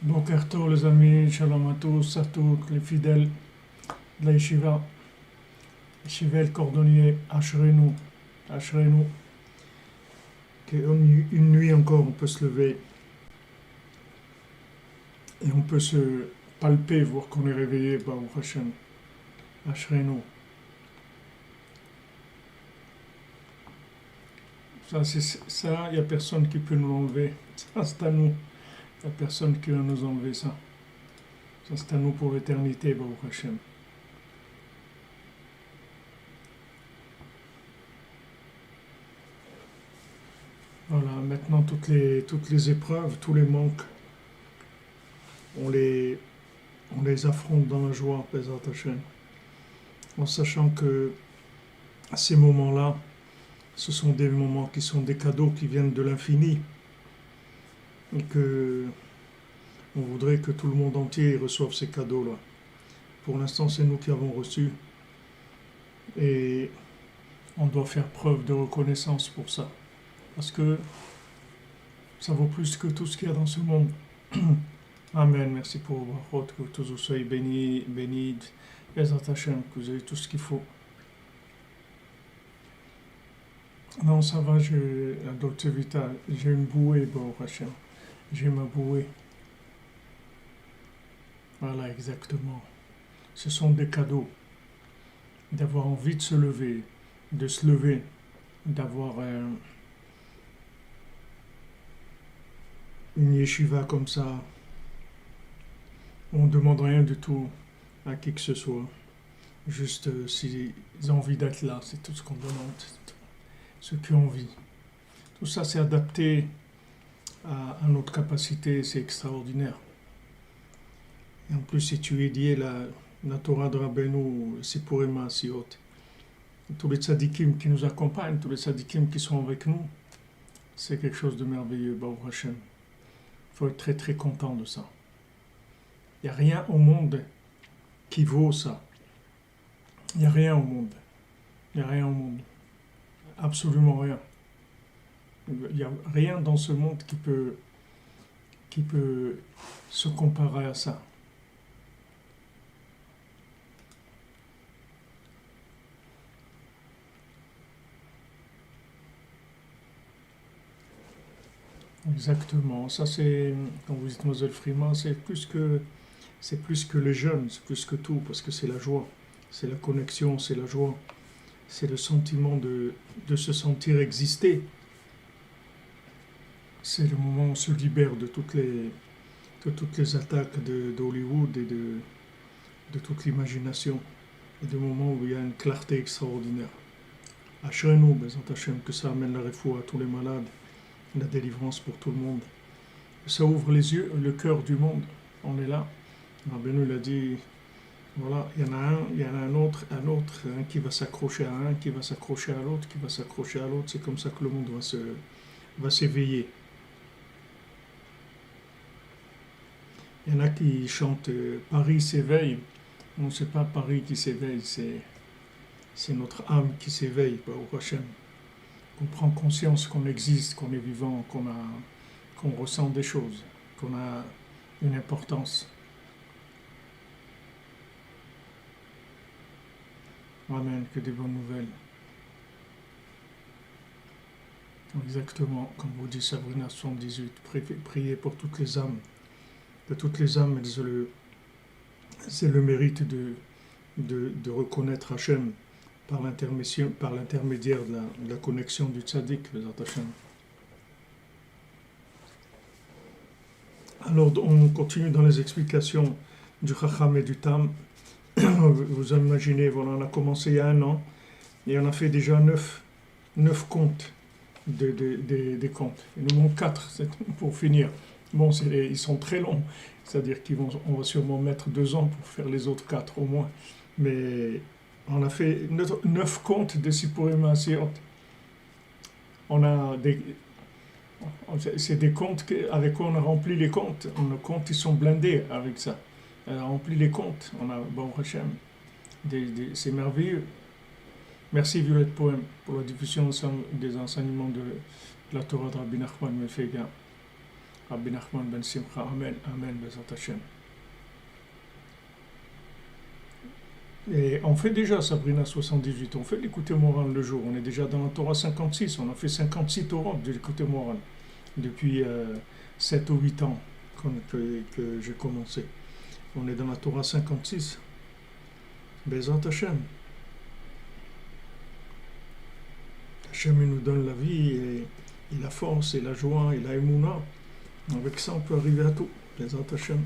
Boker Tov les amis, shalom à tous les fidèles de la yeshiva, El Cordonnier, Ashrenu, qu'une nuit encore on peut se lever et on peut se palper, voir qu'on est réveillé, Baruch Hashem, Ashrenu. Ça, il n'y a personne qui peut nous l'enlever, ça c'est à nous, il n'y a personne qui va nous enlever ça. Ça c'est à nous pour l'éternité, Baruch Hashem. Voilà, maintenant toutes les épreuves, tous les manques, on les affronte dans la joie, Bezrat Hashem, en sachant que ces moments-là, ce sont des moments qui sont des cadeaux qui viennent de l'infini, et que on voudrait que tout le monde entier reçoive ces cadeaux-là. Pour l'instant, c'est nous qui avons reçu, et on doit faire preuve de reconnaissance pour ça, parce que ça vaut plus que tout ce qu'il y a dans ce monde. Amen, merci pour votre que tous vous soyez bénis, Bezrat Hashem, que vous avez tout ce qu'il faut. Non, ça va, j'ai la Dolce Vita, j'ai une bouée, Baruch Hashem, j'ai ma bouée. Voilà, exactement. Ce sont des cadeaux, d'avoir envie de se lever, d'avoir une yeshiva comme ça. On ne demande rien du tout à qui que ce soit. Juste s'ils ont envie d'être là, c'est tout ce qu'on demande. Ceux qui ont envie. Tout ça, c'est adapté à notre capacité, c'est extraordinaire. Et en plus, si tu étudies la Torah de Rabbeinu, Sipurim Maasiot, tous les tzadikim qui nous accompagnent, tous les tzadikim qui sont avec nous, c'est quelque chose de merveilleux, Baruch Hashem. Il faut être très très content de ça. Il n'y a rien au monde qui vaut ça. Il n'y a rien au monde. Il n'y a rien au monde. Absolument rien. Il n'y a rien dans ce monde qui peut se comparer à ça. Exactement. Ça c'est, quand vous dites Moselle Freeman, c'est plus que le jeûne, c'est plus que tout, parce que c'est la joie, c'est la connexion, c'est la joie, c'est le sentiment de se sentir exister. C'est le moment où on se libère de toutes les attaques d'Hollywood et de toute l'imagination. Et des moments où il y a une clarté extraordinaire. Ashrenu, Bezrat Hashem, que ça amène la refoua à tous les malades, la délivrance pour tout le monde. Ça ouvre les yeux, le cœur du monde. On est là. Rabbeinu l'a dit, voilà, il y en a un autre, un qui va s'accrocher à un, qui va s'accrocher à l'autre, qui va s'accrocher à l'autre. C'est comme ça que le monde va s'éveiller. Il y en a qui chantent Paris s'éveille. Non, c'est pas Paris qui s'éveille, c'est notre âme qui s'éveille, Baruch Hashem. On prend conscience qu'on existe, qu'on est vivant, qu'on ressent des choses, qu'on a une importance. Amen, que des bonnes nouvelles. Exactement, comme vous dit Sabrina 78, priez pour toutes les âmes. Que toutes les âmes, c'est le mérite de reconnaître Hachem par l'intermédiaire de la connexion du tzaddik, Bezrat Hashem. Alors, on continue dans les explications du Chacham et du Tam. Vous imaginez, voilà, on a commencé il y a 1 an et on a fait déjà 9 comptes des comptes. Il nous manque 4 pour finir. Bon, ils sont très longs, c'est-à-dire qu'on va sûrement mettre 2 ans pour faire les autres 4 au moins. Mais on a fait 9 comptes de Sipurim Maasiot. C'est des comptes avec quoi on a rempli les comptes. Nos comptes, ils sont blindés avec ça. On a rempli les comptes. On a, Baruch Hashem, c'est merveilleux. Merci Violette Poème pour la diffusion des enseignements de la Torah de Rabbi Nachman Mefega. Rabbi Nachman ben Simcha, Amen, Amen, Bezat Hashem. Et on fait déjà Sabrina 78, on fait l'écouter Moran le jour, on est déjà dans la Torah 56, on a fait 56 Torah de l'écouter Moran depuis 7 ou 8 ans que j'ai commencé. On est dans la Torah 56. Bezat Hashem. Hashem nous donne la vie et la force et la joie et la émouna. Avec ça, on peut arriver à tout. Bezat Hashem.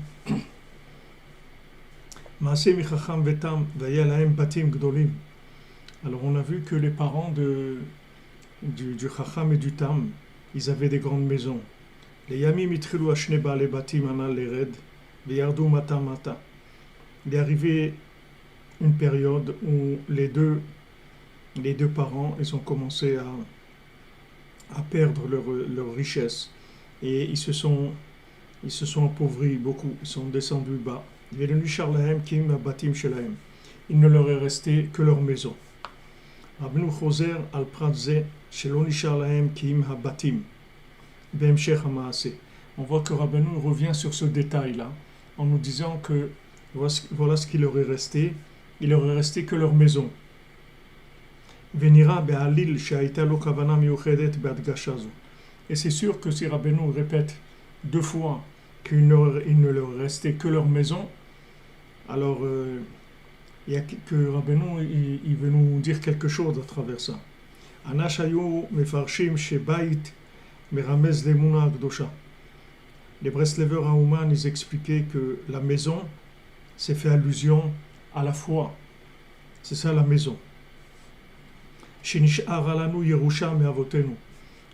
Maaseh michacham vetam vaya lahem batim gdolim. Alors on a vu que les parents du chacham et du tam, ils avaient des grandes maisons. Les yamim itchilu ashne ba'alei batim anal lered veyardu mata mata. Il est arrivé une période où les deux parents, ils ont commencé à perdre leur richesse et ils se sont appauvris beaucoup, ils sont descendus bas. Il ne leur est resté que leur maison. Rabbeinu choser al prat ze shelo nishar lahem kiim habatim be'emshech hamaaseh. On voit que Rabbeinu revient sur ce détail-là en nous disant que voilà ce qu'il leur est resté. Il leur est resté que leur maison. Venira be'alil she'aita lo kavana miuchedet be'adgasha zo. Et c'est sûr que si Rabbeinu répète 2 fois qu'il ne leur restait que leur maison, alors il y a que Rabbeinu il veut nous dire quelque chose à travers ça. Anashayu mefarshim shebait meramez lemuna akdosha. Les Breslevers à Ouman, ils expliquaient que la maison, c'est fait allusion à la foi. C'est ça la maison. Shenish'ar alanu yerusha me'avotenu.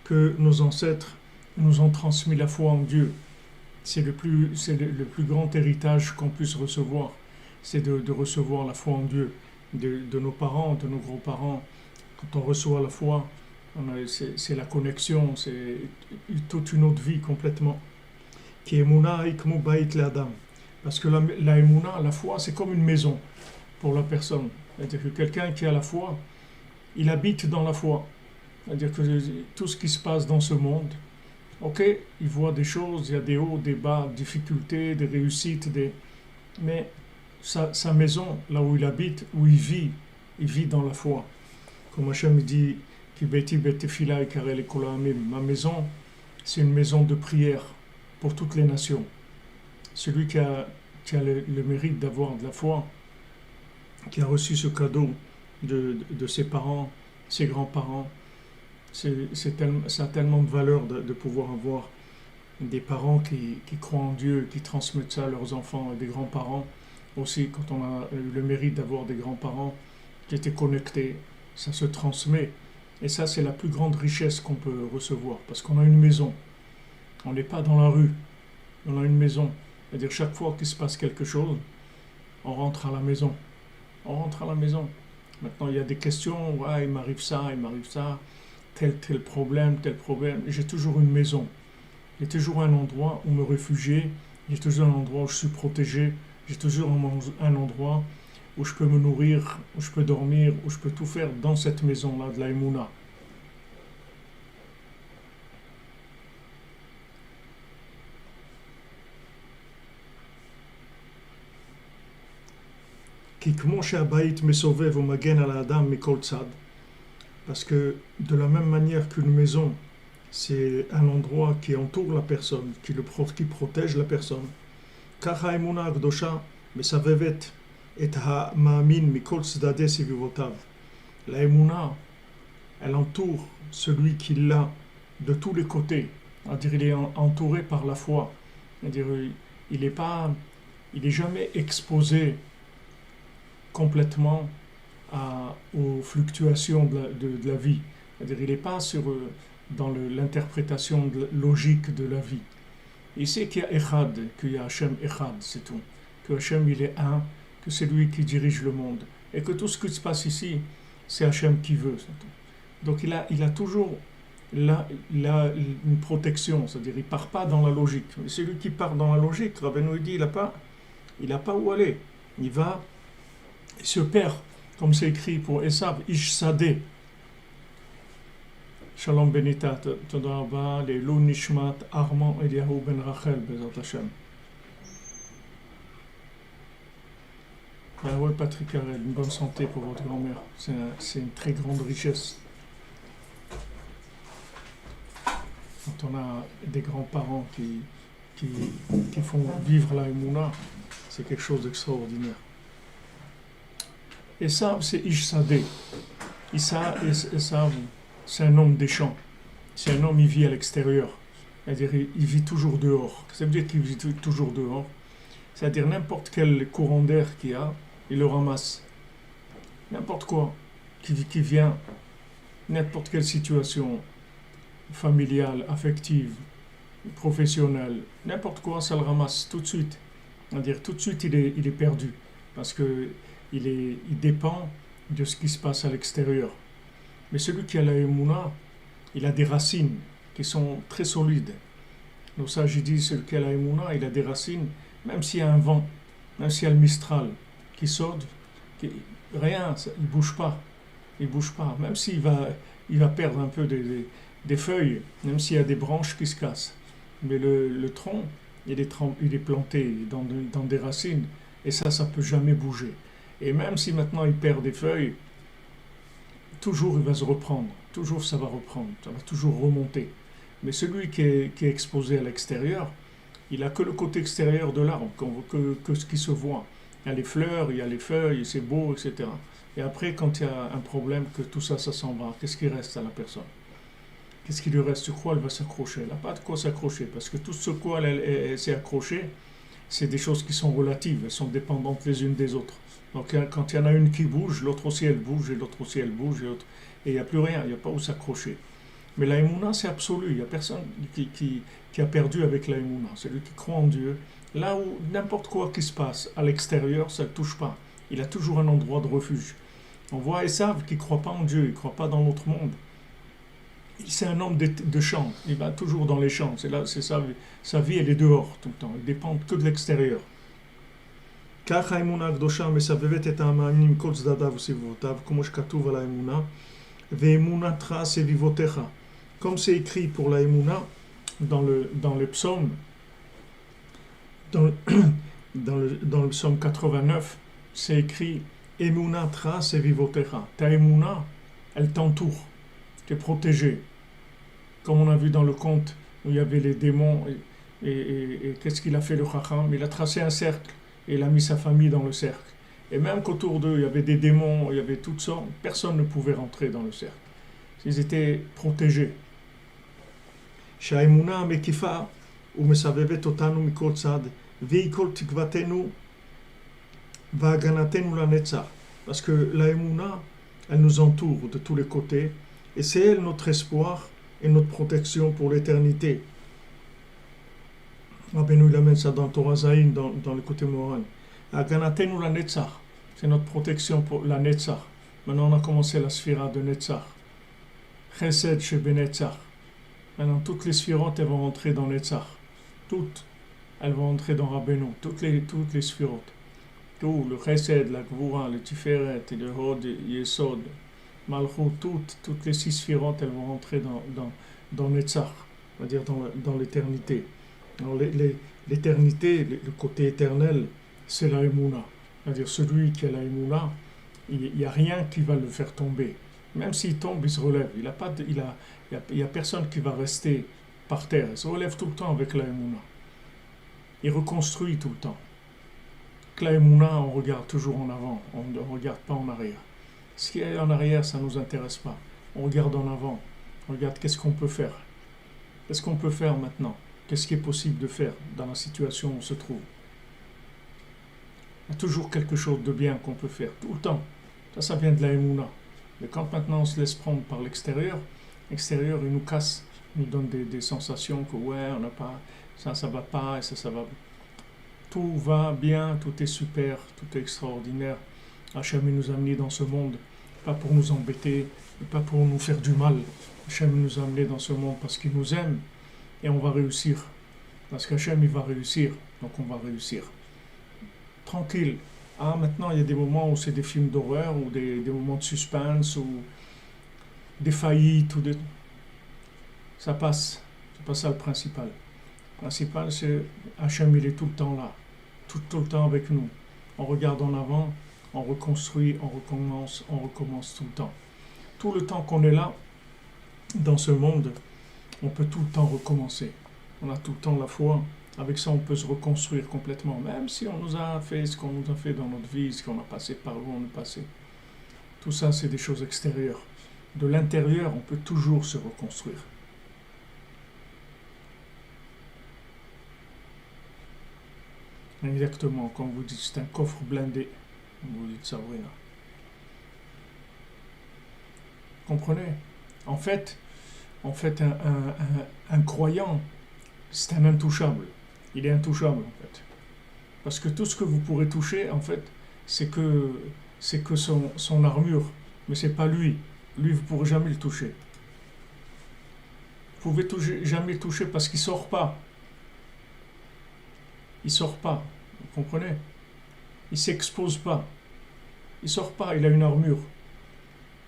Que nos ancêtres nous ont transmis la foi en Dieu. C'est le plus grand héritage qu'on puisse recevoir. C'est de recevoir la foi en Dieu. De nos parents, de nos grands-parents. Quand on reçoit la foi, c'est la connexion, c'est toute une autre vie complètement. Ki emuna ikmu bait le'adam. Parce que la emuna, la foi, c'est comme une maison pour la personne. C'est-à-dire que quelqu'un qui a la foi, il habite dans la foi. C'est-à-dire que tout ce qui se passe dans ce monde, ok, il voit des choses, il y a des hauts, des bas, des difficultés, des réussites, mais sa maison, là où il habite, où il vit dans la foi. Comme Hachem dit, Ki beti betefila ikarel ekol ha'amim. Ma maison, c'est une maison de prière pour toutes les nations. Celui qui a le mérite d'avoir de la foi, qui a reçu ce cadeau de ses parents, ses grands-parents, ça a tellement de valeur de pouvoir avoir des parents qui croient en Dieu, qui transmettent ça à leurs enfants, et des grands-parents aussi, quand on a eu le mérite d'avoir des grands-parents qui étaient connectés, ça se transmet. Et ça, c'est la plus grande richesse qu'on peut recevoir, parce qu'on a une maison. On n'est pas dans la rue, on a une maison. C'est-à-dire chaque fois qu'il se passe quelque chose, on rentre à la maison. On rentre à la maison. Maintenant, il y a des questions, ouais, il m'arrive ça, tel problème. J'ai toujours une maison. J'ai toujours un endroit où me réfugier. J'ai toujours un endroit où je suis protégé. J'ai toujours un endroit où je peux me nourrir, où je peux dormir, où je peux tout faire dans cette maison-là de la Emouna. Parce que de la même manière qu'une maison, c'est un endroit qui entoure la personne, qui protège la personne. La Emouna, elle entoure celui qui l'a de tous les côtés. C'est-à-dire, il est entouré par la foi. C'est-à-dire, il est jamais exposé complètement aux fluctuations de la vie. C'est-à-dire, il n'est pas dans l'interprétation logique de la vie. Il sait qu'il y a Echad, qu'il y a Hachem Echad, c'est tout. Que Hachem, il est un, que c'est lui qui dirige le monde. Et que tout ce qui se passe ici, c'est Hachem qui veut, c'est tout. Donc il a toujours une protection, c'est-à-dire il ne part pas dans la logique. Mais celui qui part dans la logique, Rabbeinu dit, il n'a pas où aller. Il se perd, comme c'est écrit pour Esav, Ish Sadeh. Shalom Benita, תודה רבה, לעילוי נשמת ארמון אליהו בן רחל בעזרת השם. Ah ouais, Patrick Harel, une bonne santé pour votre grand-mère. C'est une très grande richesse. Quand on a des grands-parents qui, qui font vivre la Emouna, c'est quelque chose d'extraordinaire. Esav, c'est Ish Sadeh. Esav, c'est un homme des champs. C'est un homme, il vit à l'extérieur. C'est-à-dire, il vit toujours dehors. Ça veut dire qu'il vit toujours dehors. C'est-à-dire, n'importe quel courant d'air qu'il y a, il le ramasse. N'importe quoi qui vient, n'importe quelle situation familiale, affective, professionnelle, n'importe quoi, ça le ramasse tout de suite. C'est-à-dire, tout de suite, il est perdu. Parce que il dépend de ce qui se passe à l'extérieur. Mais celui qui a la Emouna, il a des racines qui sont très solides. Nos sages disent, celui qui a la Emouna, il a des racines, même s'il y a un vent, même s'il y a le Mistral qui saute, rien, il ne bouge pas. Il bouge pas. Même s'il va perdre un peu des feuilles, même s'il y a des branches qui se cassent. Mais le tronc, il est planté dans des racines, et ça ne peut jamais bouger. Et même si maintenant il perd des feuilles, toujours il va se reprendre, toujours ça va reprendre, ça va toujours remonter. Mais celui qui est exposé à l'extérieur, il n'a que le côté extérieur de l'arbre, que ce qui se voit. Il y a les fleurs, il y a les feuilles, c'est beau, etc. Et après, quand il y a un problème, que tout ça, ça s'en va, qu'est-ce qui reste à la personne? Qu'est-ce qui lui reste? Sur quoi elle va s'accrocher? Elle n'a pas de quoi s'accrocher, parce que tout ce quoi elle s'est accrochée, c'est des choses qui sont relatives, elles sont dépendantes les unes des autres. Donc quand il y en a une qui bouge, l'autre aussi elle bouge, et l'autre aussi elle bouge, et il n'y a plus rien, il n'y a pas où s'accrocher. Mais la Emouna, c'est absolu, il n'y a personne qui a perdu avec la Emouna. Celui qui croit en Dieu, là où n'importe quoi qui se passe à l'extérieur, ça ne le touche pas. Il a toujours un endroit de refuge. On voit Esav qui ne croit pas en Dieu, il ne croit pas dans l'autre monde. C'est un homme de champs, il va toujours dans les champs, c'est sa vie, elle est dehors tout le temps, elle dépend que de l'extérieur. ככה האמונה הקדושה מסבבת את המאמינים מכל צדדיו וסביבותיו, כמו שכתוב על האמונה, ואמונתך סביבותיך. Comme c'est écrit pour la Emouna dans le psaume, dans le psaume 89, c'est écrit Emunatra sevivotecha. Ta Emouna, elle t'entoure, tu es protégé. Comme on a vu dans le conte où il y avait les démons, et qu'est-ce qu'il a fait le Chacham? Il a tracé un cercle et il a mis sa famille dans le cercle. Et même qu'autour d'eux, il y avait des démons, il y avait toutes sortes, personne ne pouvait rentrer dans le cercle. Ils étaient protégés. שהאמונה המקיפה ומסבבת אותנו מכל צד, והיא כל תקוותנו והגנתנו לנצח. Parce que la Emouna, elle nous entoure de tous les côtés, et c'est elle notre espoir et notre protection pour l'éternité. Rabbeinu il amène ça dans Torah Zayin, dans le côté moral. Haganatenu la Netzach, c'est notre protection pour la Netzach. Maintenant on a commencé la sphira de Netzach. Chesed shebe Netzach. Maintenant toutes les sphirotes elles vont rentrer dans Netzach. Toutes, elles vont rentrer dans Rabbeinu. Toutes les sphirotes. Tout, le Chesed, la Gvura, le Tiferet, le Hod, Yesod, Malchut, toutes les 6 sphirotes elles vont rentrer dans Netzach, c'est-à-dire dans l'éternité. Alors l'éternité, le côté éternel, c'est la Emouna. C'est-à-dire celui qui a la Emouna, il n'y a rien qui va le faire tomber. Même s'il tombe, il se relève. Il y a personne qui va rester par terre. Il se relève tout le temps avec la Emouna. Il reconstruit tout le temps. Avec la Emouna, on regarde toujours en avant. On ne regarde pas en arrière. Ce qui est en arrière, ça ne nous intéresse pas. On regarde en avant. On regarde qu'est-ce qu'on peut faire. Qu'est-ce qu'on peut faire maintenant? Qu'est-ce qui est possible de faire dans la situation où on se trouve? Il y a toujours quelque chose de bien qu'on peut faire, tout le temps. Ça vient de la Emouna. Mais quand maintenant on se laisse prendre par l'extérieur, l'extérieur il nous casse, il nous donne des sensations que ouais, on n'a pas, ça va pas, et ça va. Tout va bien, tout est super, tout est extraordinaire. Hachem nous a amenés dans ce monde, pas pour nous embêter, pas pour nous faire du mal. Hachem nous a amenés dans ce monde parce qu'il nous aime. Et on va réussir. Parce qu'Hachem, il va réussir. Donc on va réussir. Tranquille. Ah, maintenant, il y a des moments où c'est des films d'horreur, ou des moments de suspense, ou des faillites, Ça passe. C'est pas ça le principal. Le principal, c'est Hachem, il est tout le temps là. Tout le temps avec nous. On regarde en avant, on reconstruit, on recommence tout le temps. Tout le temps qu'on est là, dans ce monde, on peut tout le temps recommencer. On a tout le temps la foi. Avec ça, on peut se reconstruire complètement. Même si on nous a fait ce qu'on nous a fait dans notre vie, ce qu'on a passé par où on est passé. Tout ça, c'est des choses extérieures. De l'intérieur, on peut toujours se reconstruire. Exactement, comme vous dites, c'est un coffre blindé. Vous dites ça, oui. Comprenez? En fait, un croyant, c'est un intouchable. Il est intouchable, en fait. Parce que tout ce que vous pourrez toucher, en fait, c'est que son armure. Mais c'est pas lui. Lui, vous ne pourrez jamais le toucher. Vous pouvez jamais le toucher parce qu'il ne sort pas. Il ne sort pas. Vous comprenez? Il ne s'expose pas. Il ne sort pas. Il a une armure.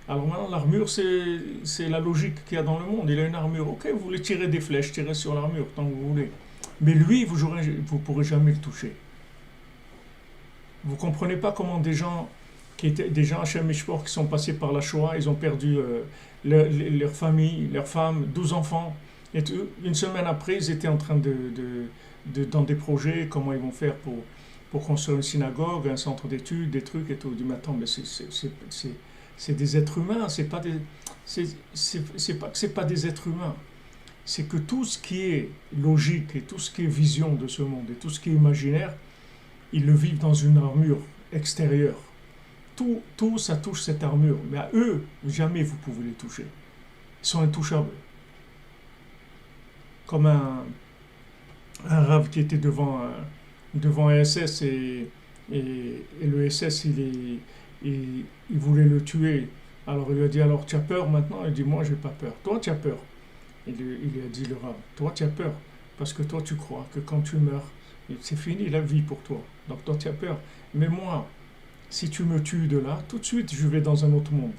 Alors maintenant, l'armure, c'est la logique qu'il y a dans le monde. Il a une armure. Ok, vous voulez tirer des flèches, tirez sur l'armure tant que vous voulez. Mais lui, vous ne pourrez jamais le toucher. Vous ne comprenez pas comment des gens à Shem Mishpor qui sont passés par la Shoah, ils ont perdu leur famille, leurs femmes, 12 enfants. Et une semaine après, ils étaient en train dans des projets, comment ils vont faire pour construire une synagogue, un centre d'études, des trucs et tout. Du matin, mais c'est des êtres humains, c'est pas que c'est pas des êtres humains. C'est que tout ce qui est logique et tout ce qui est vision de ce monde et tout ce qui est imaginaire, ils le vivent dans une armure extérieure. Tout ça touche cette armure. Mais à eux, jamais vous pouvez les toucher. Ils sont intouchables. Comme un rave qui était devant un SS et le SS, il voulait le tuer. Alors il lui a dit, alors tu as peur maintenant? Il dit, moi j'ai pas peur. Toi tu as peur. Il lui a dit le rave, toi tu as peur. Parce que toi tu crois que quand tu meurs, c'est fini la vie pour toi. Donc toi tu as peur. Mais moi, si tu me tues de là, tout de suite je vais dans un autre monde.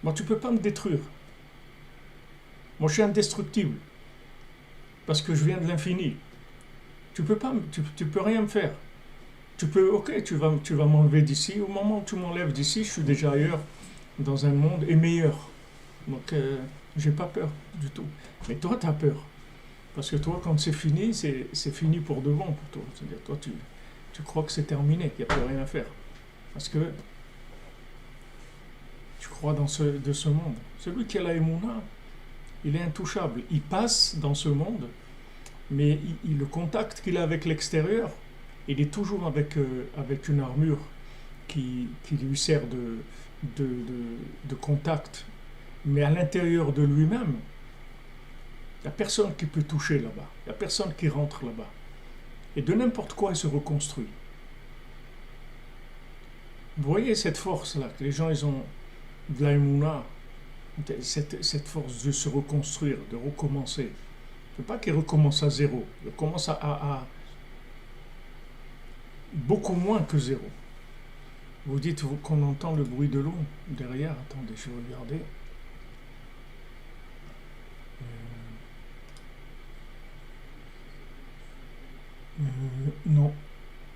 Moi tu peux pas me détruire. Moi je suis indestructible. Parce que je viens de l'infini. Tu peux rien me faire. Tu peux, ok, tu vas m'enlever d'ici. Au moment où tu m'enlèves d'ici, je suis déjà ailleurs, dans un monde et meilleur. Donc j'ai pas peur du tout. Mais toi tu as peur. Parce que toi, quand c'est fini, c'est fini pour de bon pour toi. C'est-à-dire, toi, tu crois que c'est terminé, qu'il n'y a plus rien à faire. Parce que tu crois de ce monde. Celui qui a la Emouna, il est intouchable. Il passe dans ce monde, mais le contact qu'il a avec l'extérieur, il est toujours avec une armure qui lui sert de contact. Mais à l'intérieur de lui-même, il n'y a personne qui peut toucher là-bas. Il n'y a personne qui rentre là-bas. Et de n'importe quoi, il se reconstruit. Vous voyez cette force-là, que les gens, ils ont de la Emouna, cette force de se reconstruire, de recommencer. Il ne faut pas qu'ils recommencent à zéro. Ils recommencent à beaucoup moins que zéro. Vous dites qu'on entend le bruit de l'eau derrière. Attendez, je vais regarder. Non,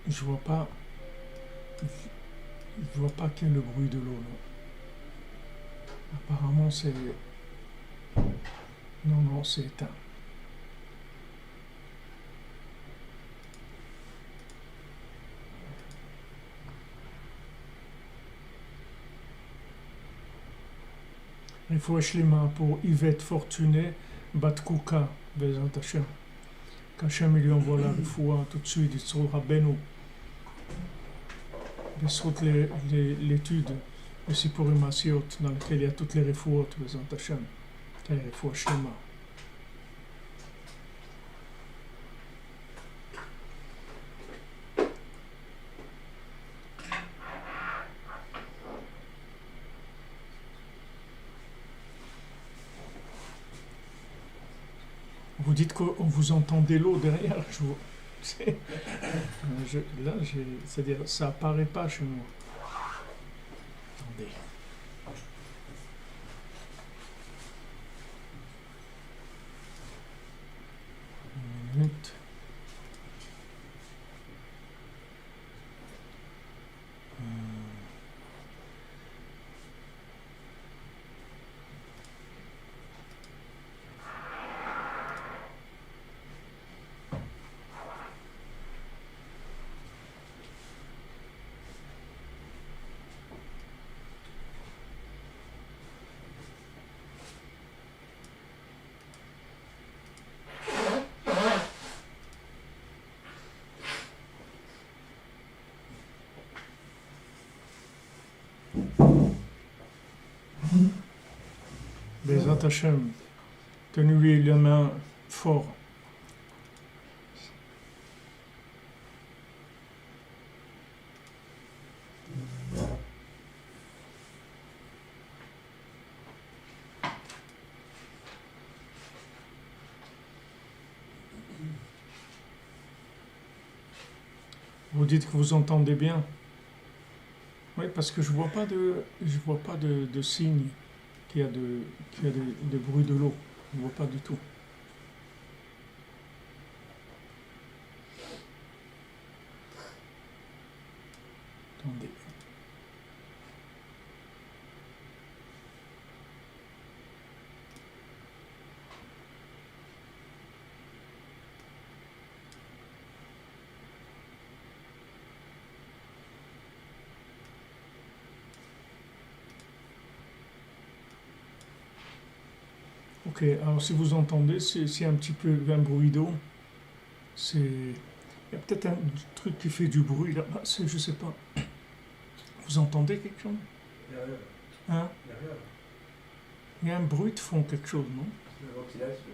je vois pas. Je vois pas qu'il y ait le bruit de l'eau. Non. Apparemment, c'est. Non, c'est éteint. Il faut acheter les mains pour Yvette Fortuné, Batkouka, Bezant Hachem. Qu'Hachem lui envoie la foi tout de suite, il se trouvera Beno. Il se trouve l'étude de Sipurim Asiot, dans laquelle il y a toutes les refouot, Bezant Hachem. Les refouot Shlema. Vous dites qu'on vous entendez l'eau derrière. C'est-à-dire, ça apparaît pas chez moi. Attendez. Bezrat Hashem, tenez-lui la main fort. Vous dites que vous entendez bien. Oui, parce que je vois pas de signe qu'il y a de bruit de l'eau. Je ne vois pas du tout. Attendez. Ok, alors si vous entendez, c'est un petit peu un bruit d'eau. Il y a peut-être un truc qui fait du bruit là-bas, je sais pas. Vous entendez quelque chose? Il n'y a rien. Hein? Il n'y a rien. Il y a un bruit de fond, quelque chose, non? C'est une ventilation.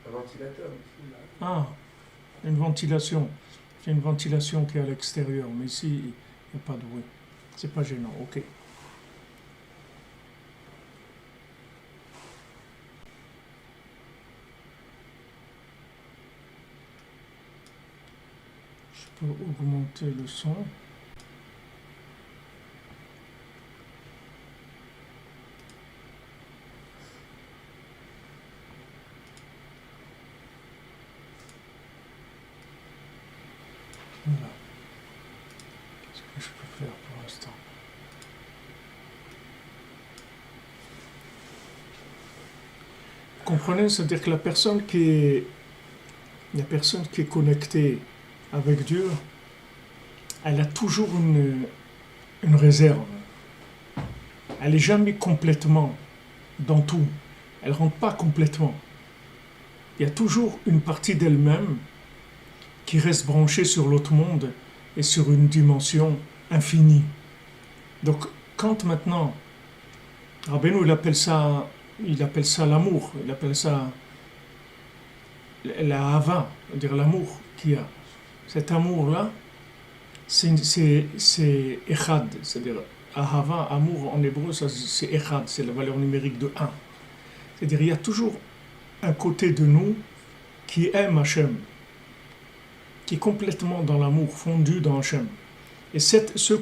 Un ventilateur ici, là. Ah, une ventilation. Il y a une ventilation qui est à l'extérieur, mais ici, il n'y a pas de bruit. C'est pas gênant, ok. Je peux augmenter le son. Voilà. Qu'est-ce que je peux faire pour l'instant? Vous comprenez? C'est-à-dire que la personne qui est connectée avec Dieu, elle a toujours une réserve. Elle n'est jamais complètement dans tout. Elle ne rentre pas complètement. Il y a toujours une partie d'elle-même qui reste branchée sur l'autre monde et sur une dimension infinie. Donc, quand maintenant, Rabbeinu, il appelle ça l'amour, il appelle ça la hava, c'est-à-dire l'amour qu'il y a. Cet amour-là, c'est echad, c'est-à-dire ahava, amour en hébreu, ça, c'est echad, c'est la valeur numérique de 1. C'est-à-dire il y a toujours un côté de nous qui aime Hachem, qui est complètement dans l'amour, fondu dans Hachem. Et ce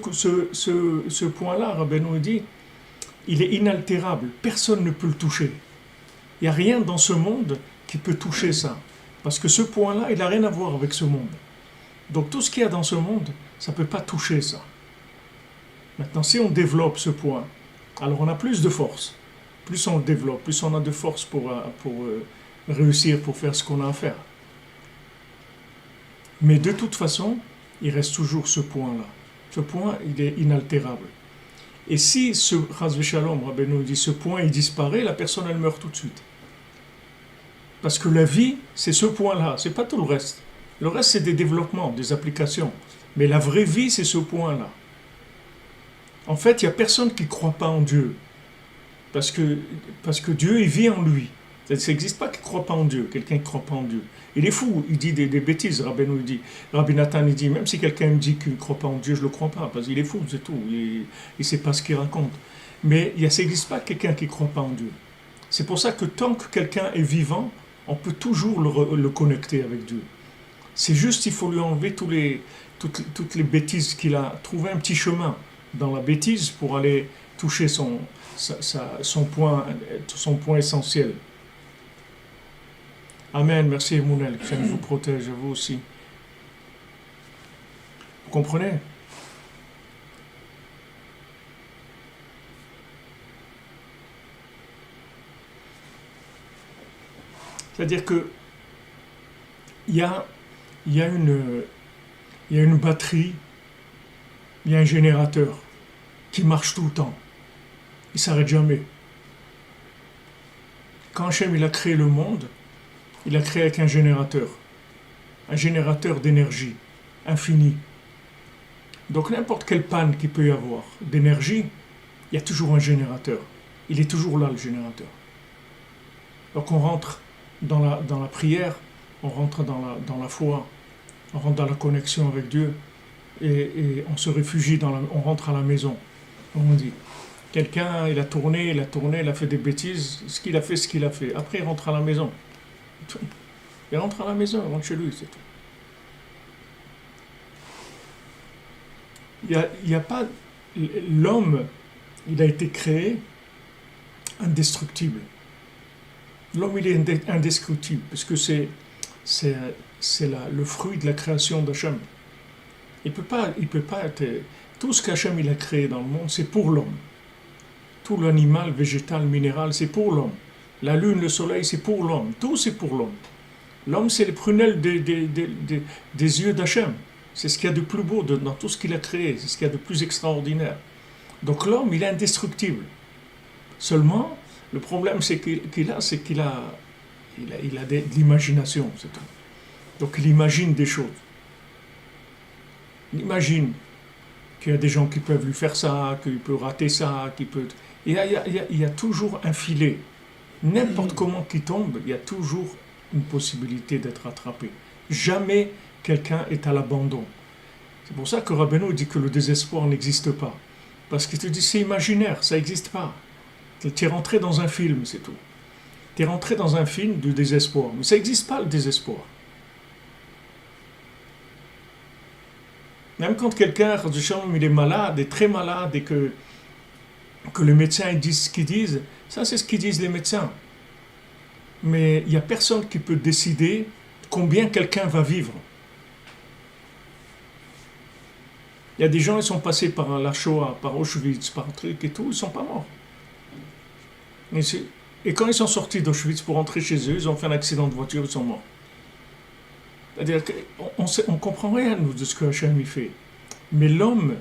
point-là, Rabbeinu dit, il est inaltérable, personne ne peut le toucher. Il n'y a rien dans ce monde qui peut toucher ça. Parce que ce point-là, il n'a rien à voir avec ce monde. Donc tout ce qu'il y a dans ce monde, ça ne peut pas toucher ça. Maintenant, si on développe ce point, alors on a plus de force. Plus on le développe, plus on a de force pour réussir, pour faire ce qu'on a à faire. Mais de toute façon, il reste toujours ce point-là. Ce point, il est inaltérable. Et si ce Chas v'Shalom, Rabbeinu dit, ce point il disparaît, la personne elle meurt tout de suite. Parce que la vie, c'est ce point-là, c'est pas tout le reste. Le reste, c'est des développements, des applications. Mais la vraie vie, c'est ce point-là. En fait, il n'y a personne qui ne croit pas en Dieu. Parce que Dieu, il vit en lui. Ça n'existe pas qui ne croit pas en Dieu, quelqu'un qui ne croit pas en Dieu. Il est fou, il dit des bêtises, Rabbi Nathan, il dit, même si quelqu'un me dit qu'il ne croit pas en Dieu, je ne le crois pas, parce qu'il est fou, c'est tout, il ne sait pas ce qu'il raconte. Mais ça n'existe pas quelqu'un qui ne croit pas en Dieu. C'est pour ça que tant que quelqu'un est vivant, on peut toujours le connecter avec Dieu. C'est juste, il faut lui enlever toutes les bêtises qu'il a, trouver un petit chemin dans la bêtise pour aller toucher son point essentiel. Amen, merci Mounel, que ça vous protège, à vous aussi. Vous comprenez? C'est-à-dire que il y a une batterie, il y a un générateur qui marche tout le temps. Il ne s'arrête jamais. Quand Hachem il a créé le monde, il a créé avec un générateur d'énergie infinie. Donc n'importe quelle panne qu'il peut y avoir d'énergie, il y a toujours un générateur. Il est toujours là, le générateur. Donc on rentre dans la prière, on rentre dans la foi, on rentre dans la connexion avec Dieu et on se réfugie, on rentre à la maison. On dit, quelqu'un, il a tourné, il a fait des bêtises, ce qu'il a fait, ce qu'il a fait. Après, il rentre à la maison. Il rentre à la maison, il rentre chez lui, c'est tout. Il y a pas... L'homme, il a été créé indestructible. L'homme, il est indestructible, parce que c'est le fruit de la création d'Hachem. Il peut pas être... Tout ce qu'Hachem il a créé dans le monde, c'est pour l'homme. Tout l'animal, végétal, minéral, c'est pour l'homme. La lune, le soleil, c'est pour l'homme. Tout, c'est pour l'homme. L'homme, c'est les prunelles des yeux d'Hachem. C'est ce qu'il y a de plus beau dans tout ce qu'il a créé. C'est ce qu'il y a de plus extraordinaire. Donc l'homme, il est indestructible. Seulement, le problème c'est qu'il a de l'imagination, c'est tout. Donc il imagine des choses. Il imagine qu'il y a des gens qui peuvent lui faire ça, qu'il peut rater ça, qu'il peut... Il y a toujours un filet. N'importe comment qu'il tombe, il y a toujours une possibilité d'être attrapé. Jamais quelqu'un est à l'abandon. C'est pour ça que Rabbeinu dit que le désespoir n'existe pas. Parce qu'il te dit c'est imaginaire, ça n'existe pas. Tu es rentré dans un film, c'est tout. Tu es rentré dans un film du désespoir. Mais ça n'existe pas le désespoir. Même quand quelqu'un, il est malade, est très malade, et que les médecins disent ce qu'ils disent, ça c'est ce qu'ils disent les médecins. Mais il n'y a personne qui peut décider combien quelqu'un va vivre. Il y a des gens, ils sont passés par la Shoah, par Auschwitz, par un truc et tout, ils ne sont pas morts. Et quand ils sont sortis d'Auschwitz pour rentrer chez eux, ils ont fait un accident de voiture, ils sont morts. C'est-à-dire qu'on ne comprend rien, nous, de ce que Hachem y fait. Mais l'homme,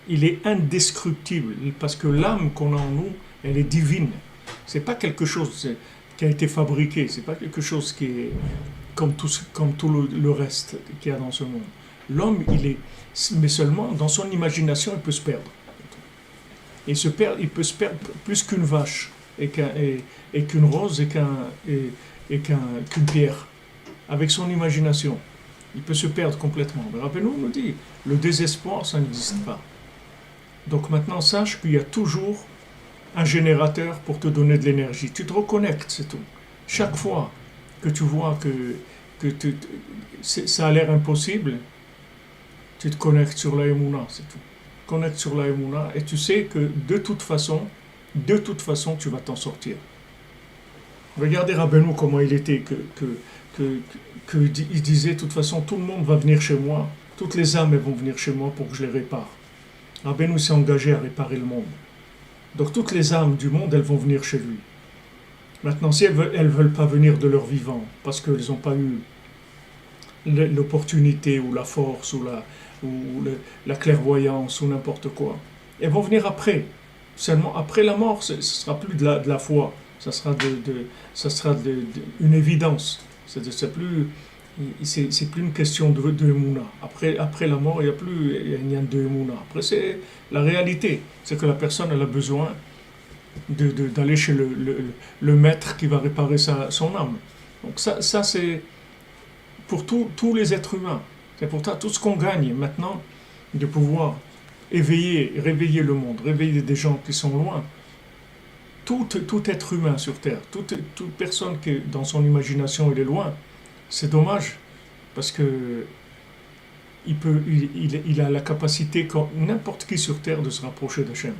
il est indescriptible, parce que l'âme qu'on a en nous, elle est divine. Ce n'est pas quelque chose qui a été fabriqué, ce n'est pas quelque chose qui est comme tout le reste qu'il y a dans ce monde. L'homme, mais seulement dans son imagination, il peut se perdre. Il peut se perdre plus qu'une vache, et qu'une rose, et qu'une pierre. Avec son imagination, il peut se perdre complètement. Mais rappelez-nous, nous dit, le désespoir, ça n'existe pas. Donc maintenant, sache qu'il y a toujours un générateur pour te donner de l'énergie. Tu te reconnectes, c'est tout. Chaque fois que tu vois que ça a l'air impossible, tu te connectes sur la Emouna, c'est tout. Connecte sur la Emouna et tu sais que de toute façon, tu vas t'en sortir. Regardez Rabbeinu comment il était, il disait, de toute façon, tout le monde va venir chez moi, toutes les âmes elles vont venir chez moi pour que je les répare. Rabbeinu s'est engagé à réparer le monde. Donc toutes les âmes du monde, elles vont venir chez lui. Maintenant, si elles veulent pas venir de leur vivant, parce qu'elles n'ont pas eu l'opportunité ou la force ou la clairvoyance ou n'importe quoi, elles vont venir après. Seulement après la mort, ce ne sera plus de la foi, ça sera une évidence. C'est plus une question de Emouna. Après la mort, il n'y a de Emouna. Après, c'est la réalité. C'est que la personne elle a besoin d'aller chez le maître qui va réparer son âme. Donc ça c'est pour tous les êtres humains. C'est pour tout ce qu'on gagne maintenant, de pouvoir réveiller le monde, réveiller des gens qui sont loin. Tout être humain sur Terre, toute personne qui dans son imagination il est loin, c'est dommage, parce que il a la capacité, n'importe qui sur Terre, de se rapprocher d'Hachem.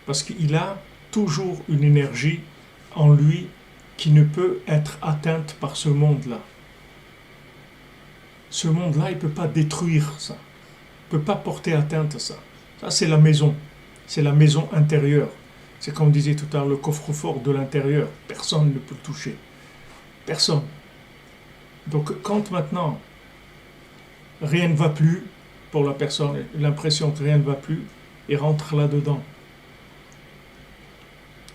Parce qu'il a toujours une énergie en lui qui ne peut être atteinte par ce monde-là. Ce monde-là, il ne peut pas détruire ça. Il ne peut pas porter atteinte à ça. Ça, c'est la maison. C'est la maison intérieure. C'est comme on disait tout à l'heure, le coffre-fort de l'intérieur. Personne ne peut le toucher. Personne. Donc, quand maintenant, rien ne va plus pour la personne, l'impression que rien ne va plus, il rentre là-dedans.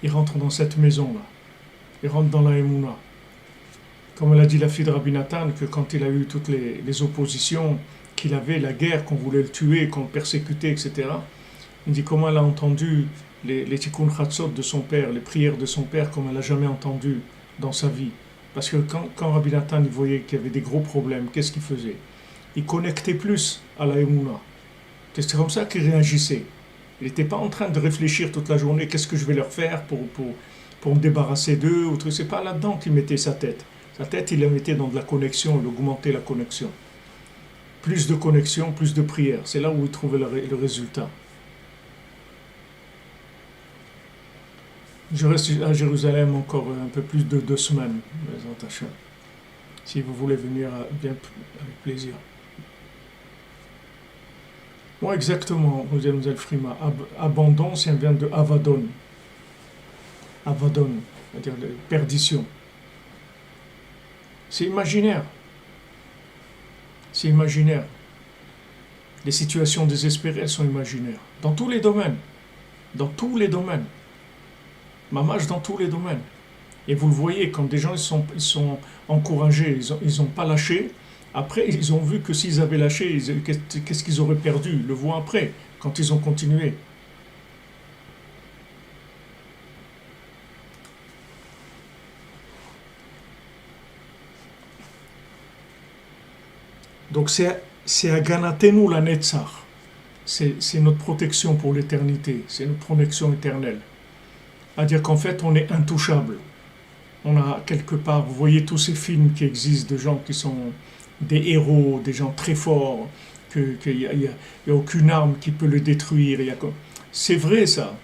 Il rentre dans cette maison-là. Il rentre dans la Emouna. Comme elle a dit la fille de Rabbi Nathan, que quand il a eu toutes les oppositions qu'il avait, la guerre, qu'on voulait le tuer, qu'on le persécutait, etc., il dit comment elle a entendu les tikkun chatzot de son père, les prières de son père, comme elle n'a jamais entendu dans sa vie. Parce que quand Rabbi Nathan il voyait qu'il y avait des gros problèmes, qu'est-ce qu'il faisait? Il connectait plus à la Emouna. C'est comme ça qu'il réagissait. Il n'était pas en train de réfléchir toute la journée, qu'est-ce que je vais leur faire pour me débarrasser d'eux, ou tout. C'est pas là-dedans qu'il mettait sa tête. Sa tête, il la mettait dans de la connexion, il augmentait la connexion. Plus de connexion, plus de prière. C'est là où il trouvait le résultat. Je reste à Jérusalem encore un peu plus de 2 semaines, mes attachés. Si vous voulez venir, bien avec plaisir. Moi, exactement, Mlle Frima. Abandon, ça vient de Avadon. Avadon, c'est-à-dire de perdition. C'est imaginaire. C'est imaginaire. Les situations désespérées, elles sont imaginaires. Dans tous les domaines. Dans tous les domaines. Mamage dans tous les domaines. Et vous le voyez, quand des gens ils sont encouragés, ils n'ont pas lâché, après ils ont vu que s'ils avaient lâché, qu'est-ce qu'ils auraient perdu? Ils le voient après, quand ils ont continué. Donc c'est Aganatenu la Netzach. C'est notre protection pour l'éternité, c'est notre protection éternelle. C'est-à-dire qu'en fait, on est intouchable. On a quelque part, vous voyez tous ces films qui existent de gens qui sont des héros, des gens très forts, qu'il n'y a aucune arme qui peut le détruire. C'est vrai ça.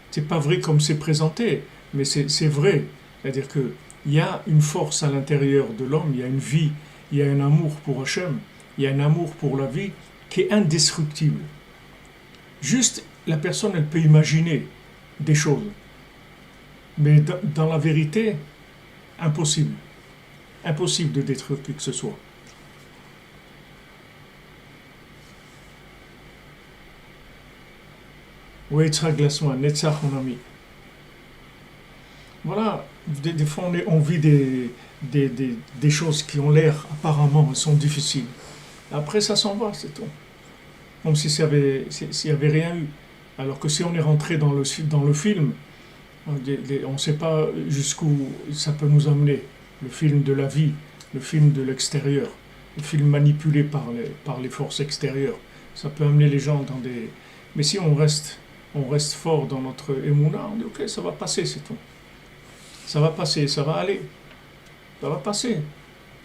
C'est pas vrai comme c'est présenté, mais c'est vrai. C'est-à-dire qu'il y a une force à l'intérieur de l'homme, il y a une vie, il y a un amour pour Hachem, il y a un amour pour la vie qui est indestructible. Juste, la personne, elle peut imaginer des choses. Mais dans la vérité, impossible. Impossible de détruire qui que ce soit. Oui, Yitzhak Glassman, Netzach, mon ami. Voilà, des fois on vit des choses qui ont l'air, apparemment, elles sont difficiles. Après, ça s'en va, c'est tout. Comme s'il n'y avait rien eu. Alors que si on est rentré dans le film, on ne sait pas jusqu'où ça peut nous amener. Le film de la vie, le film de l'extérieur, le film manipulé par les forces extérieures. Ça peut amener les gens dans des... Mais si on reste fort dans notre émouna, on dit ok, ça va passer, c'est tout. Ça va passer, ça va aller. Ça va passer.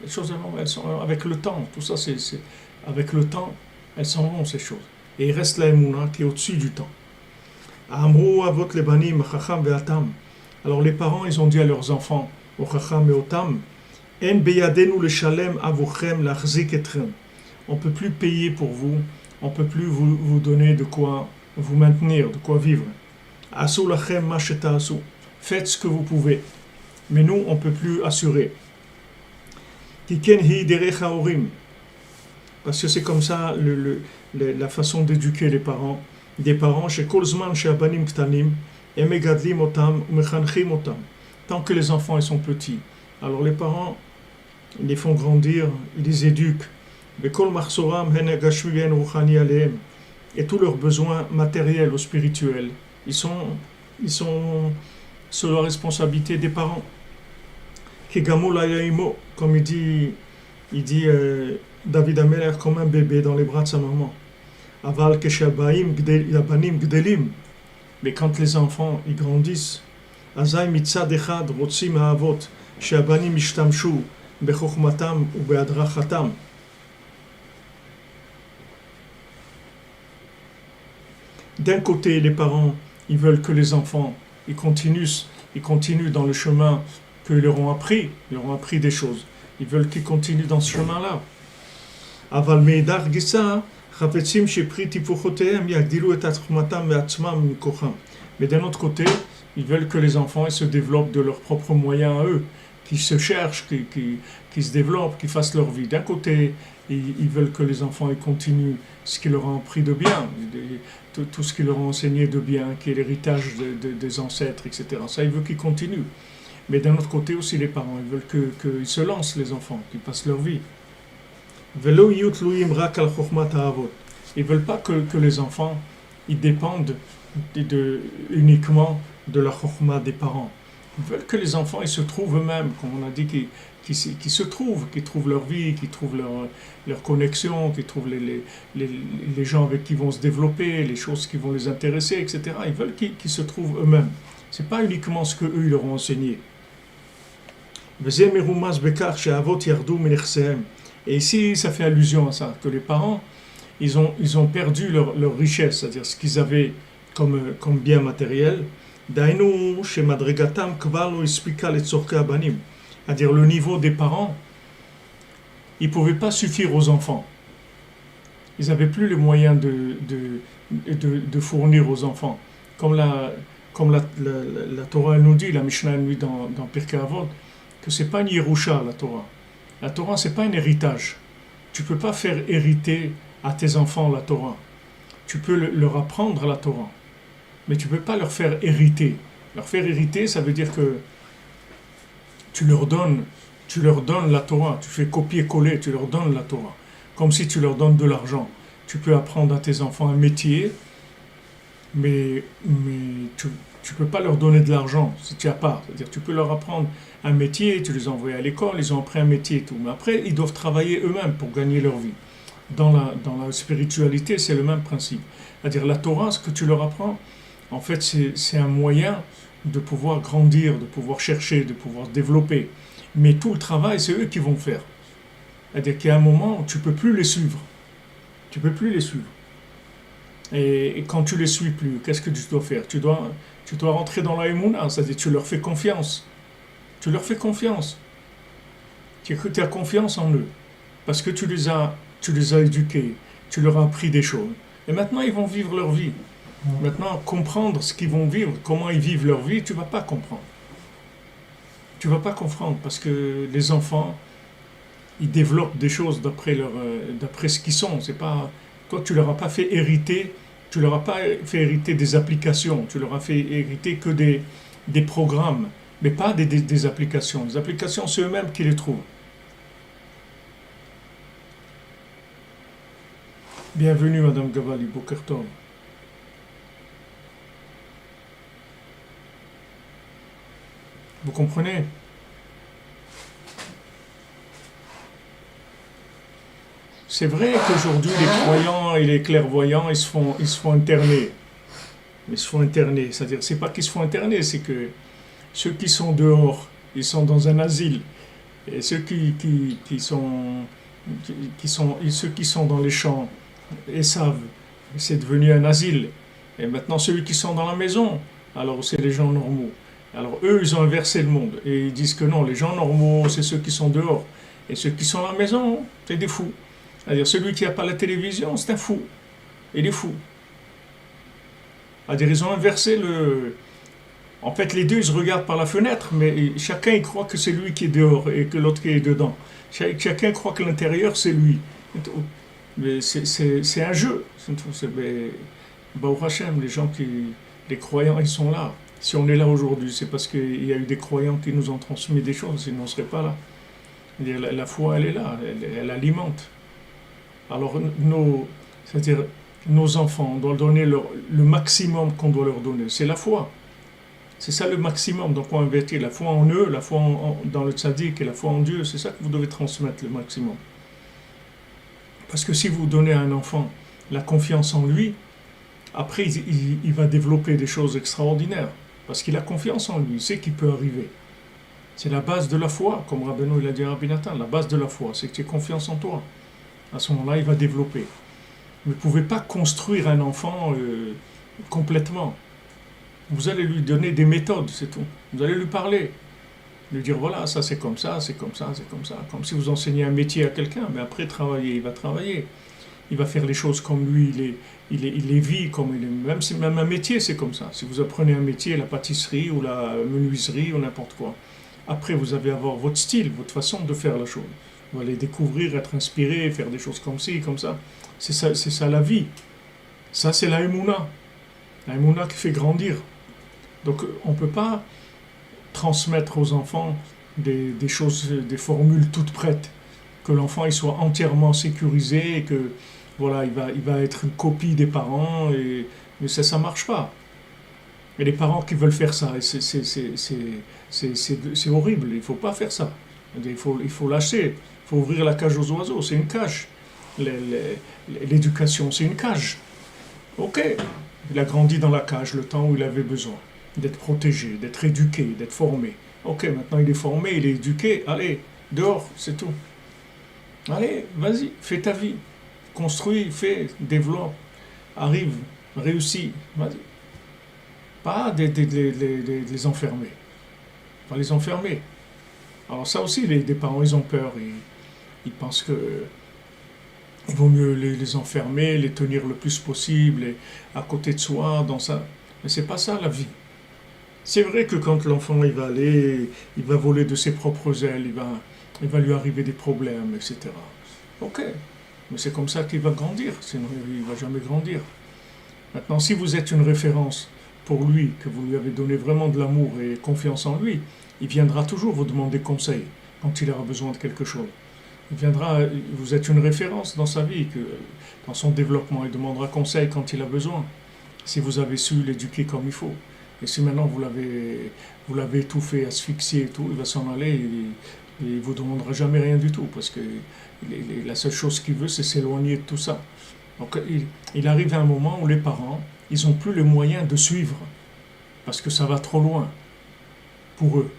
Les choses, elles sont avec le temps. Tout ça, c'est avec le temps, elles s'en vont, ces choses. Et il reste la émouna qui est au-dessus du temps. Amrou avot lebanim chacham ve'atam. Alors les parents, ils ont dit à leurs enfants, au chacham et au tam, en beyadenu le shalem avuchem lachzik etrem. On ne peut plus payer pour vous, on ne peut plus vous donner de quoi vous maintenir, de quoi vivre. Asu lachem ma sheta'asu. Faites ce que vous pouvez. Mais nous, on ne peut plus assurer. Kiken hi derech haorim. Parce que c'est comme ça la façon d'éduquer les parents. Des parents, chez Kolzman, chez Abanim Ktanim, et Megadlim Otam, Mechanchim Otam. Tant que les enfants ils sont petits. Alors les parents, ils les font grandir, ils les éduquent. Bekol Marsoram, Henegashvigen Rouchani Aleem. Et tous leurs besoins matériels ou spirituels, ils sont sous la responsabilité des parents. Kegamo Layaimo, comme il dit David Ameler comme un bébé dans les bras de sa maman. Aval keshabaim yabanim gdelim. Mais quand les enfants ils grandissent, azay mitzad echad rotzim haavot sheabanim ishtamshu bechokhmatam ou beadrachatam. D'un côté, les parents, ils veulent que les enfants ils continuent dans le chemin qu'ils leur ont appris. Ils leur ont appris des choses. Ils veulent qu'ils continuent dans ce chemin-là. Aval meidar gisa. Mais d'un autre côté, ils veulent que les enfants ils se développent de leurs propres moyens à eux, qu'ils se cherchent, qu'ils se développent, qu'ils fassent leur vie. D'un côté, ils veulent que les enfants ils continuent ce qu'ils leur ont appris de bien, tout ce qu'ils leur ont enseigné de bien, qui est l'héritage des ancêtres, etc. Ça, ils veulent qu'ils continuent. Mais d'un autre côté aussi, les parents, ils veulent qu'ils se lancent, les enfants, qu'ils passent leur vie. Ils ne veulent pas que les enfants ils dépendent uniquement de la chokhma des parents. Ils veulent que les enfants ils se trouvent eux-mêmes, comme on a dit, qu'ils se trouvent, qu'ils trouvent leur vie, qu'ils trouvent leur connexion, qu'ils trouvent les gens avec qui ils vont se développer, les choses qui vont les intéresser, etc. Ils veulent qu'ils se trouvent eux-mêmes. C'est pas uniquement ce qu'eux ils leur ont enseigné. Et ici, ça fait allusion à ça, que les parents, ils ont perdu leur richesse, c'est-à-dire ce qu'ils avaient comme bien matériel. Dainu, chez Madrigatam, Kvalo, Ispika, les Abanim. C'est-à-dire le niveau des parents, ils ne pouvaient pas suffire aux enfants. Ils n'avaient plus les moyens de fournir aux enfants. Comme la Torah nous dit, la Mishnah nous dit dans Pirkei Avot, que ce n'est pas une Yerusha, la Torah. La Torah, ce n'est pas un héritage. Tu ne peux pas faire hériter à tes enfants la Torah. Tu peux leur apprendre la Torah, mais tu ne peux pas leur faire hériter. Leur faire hériter, ça veut dire que tu leur donnes la Torah, tu fais copier-coller, tu leur donnes la Torah, comme si tu leur donnes de l'argent. Tu peux apprendre à tes enfants un métier, mais tu peux pas leur donner de l'argent si tu n'as pas. C'est-à-dire tu peux leur apprendre un métier, tu les envoies à l'école, ils ont appris un métier et tout. Mais après, ils doivent travailler eux-mêmes pour gagner leur vie. Dans la spiritualité, c'est le même principe. C'est-à-dire la Torah, ce que tu leur apprends, en fait, c'est un moyen de pouvoir grandir, de pouvoir chercher, de pouvoir se développer. Mais tout le travail, c'est eux qui vont faire. C'est-à-dire qu'à un moment, tu ne peux plus les suivre. Tu ne peux plus les suivre. Et quand tu les suis plus, qu'est-ce que tu dois faire? Tu dois rentrer dans la Emouna, c'est-à-dire tu leur fais confiance. Tu leur fais confiance. Tu as confiance en eux. Parce que tu les as éduqués, tu leur as appris des choses. Et maintenant, ils vont vivre leur vie. Maintenant, comprendre ce qu'ils vont vivre, comment ils vivent leur vie, tu ne vas pas comprendre. Tu ne vas pas comprendre parce que les enfants, ils développent des choses d'après ce qu'ils sont. C'est pas, toi, tu ne leur as pas fait hériter, tu leur as pas fait hériter des applications, tu leur as fait hériter que des programmes, mais pas des applications. Les applications, c'est eux-mêmes qui les trouvent. Bienvenue, Madame Gavali, Boker Tov. Vous comprenez? C'est vrai qu'aujourd'hui, les croyants et les clairvoyants, ils se font interner. Ils se font interner. C'est-à-dire, c'est pas qu'ils se font interner, c'est que ceux qui sont dehors, ils sont dans un asile. Et ceux ceux qui sont dans les champs et savent, c'est devenu un asile. Et maintenant, ceux qui sont dans la maison, alors c'est les gens normaux. Alors eux, ils ont inversé le monde. Et ils disent que non, les gens normaux, c'est ceux qui sont dehors. Et ceux qui sont à la maison, c'est des fous. C'est-à-dire, celui qui n'a pas la télévision, c'est un fou. Il est fou. C'est-à-dire, ils ont inversé le... En fait, les deux, ils se regardent par la fenêtre, mais chacun, il croit que c'est lui qui est dehors et que l'autre qui est dedans. Chacun croit que l'intérieur, c'est lui. Mais c'est un jeu. Baruch Hashem, les croyants, ils sont là. Si on est là aujourd'hui, c'est parce qu'il y a eu des croyants qui nous ont transmis des choses, sinon on ne serait pas là. La foi, elle est là, elle alimente. Alors, c'est-à-dire, nos enfants, on doit leur donner le maximum qu'on doit leur donner. C'est la foi. C'est ça le maximum. Donc, on investit la foi en eux, la foi dans le tzaddik et la foi en Dieu. C'est ça que vous devez transmettre le maximum. Parce que si vous donnez à un enfant la confiance en lui, après, il va développer des choses extraordinaires. Parce qu'il a confiance en lui, il sait qu'il peut arriver. C'est la base de la foi, comme Rabbeinu il a dit à Rabbi Nathan, la base de la foi, c'est que tu aies confiance en toi. À ce moment-là, il va développer. Vous ne pouvez pas construire un enfant complètement. Vous allez lui donner des méthodes, c'est tout. Vous allez lui parler. Lui dire, voilà, ça c'est comme ça, c'est comme ça, c'est comme ça. Comme si vous enseignez un métier à quelqu'un, mais après travailler, il va travailler. Il va faire les choses comme lui, il les vit, comme il est. Même un métier, c'est comme ça. Si vous apprenez un métier, la pâtisserie ou la menuiserie ou n'importe quoi, après vous allez avoir votre style, votre façon de faire la chose. Vous allez découvrir, être inspiré, faire des choses comme ci, comme ça. C'est ça la vie. Ça, c'est la Emouna. La Emouna qui fait grandir. Donc, on ne peut pas transmettre aux enfants des choses, des formules toutes prêtes. Que l'enfant il soit entièrement sécurisé et que voilà, il va être une copie des parents. Mais ça ne marche pas. Mais les parents qui veulent faire ça, c'est horrible, il ne faut pas faire ça. Il faut lâcher, il faut ouvrir la cage aux oiseaux, c'est une cage. L'éducation, c'est une cage. Ok, il a grandi dans la cage le temps où il avait besoin d'être protégé, d'être éduqué, d'être formé. Ok, maintenant il est formé, il est éduqué, allez, dehors, c'est tout. Allez, vas-y, fais ta vie. Construis, fais, développe, arrive, réussis, vas-y. Pas les enfermer. Pas les enfermer. Alors ça aussi, des parents, ils ont peur. Ils pensent que il vaut mieux les enfermer, les tenir le plus possible, et à côté de soi, dans ça. Mais c'est pas ça la vie. C'est vrai que quand l'enfant il va aller, il va voler de ses propres ailes, il va lui arriver des problèmes, etc. Ok, mais c'est comme ça qu'il va grandir, sinon il ne va jamais grandir. Maintenant, si vous êtes une référence pour lui, que vous lui avez donné vraiment de l'amour et confiance en lui, il viendra toujours vous demander conseil quand il aura besoin de quelque chose. Il viendra, vous êtes une référence dans sa vie, dans son développement, il demandera conseil quand il a besoin, si vous avez su l'éduquer comme il faut. Et si maintenant vous l'avez étouffé, asphyxié et tout, il va s'en aller et il ne vous demandera jamais rien du tout, parce que la seule chose qu'il veut, c'est s'éloigner de tout ça. Donc il arrive à un moment où les parents, ils n'ont plus les moyens de suivre, parce que ça va trop loin pour eux.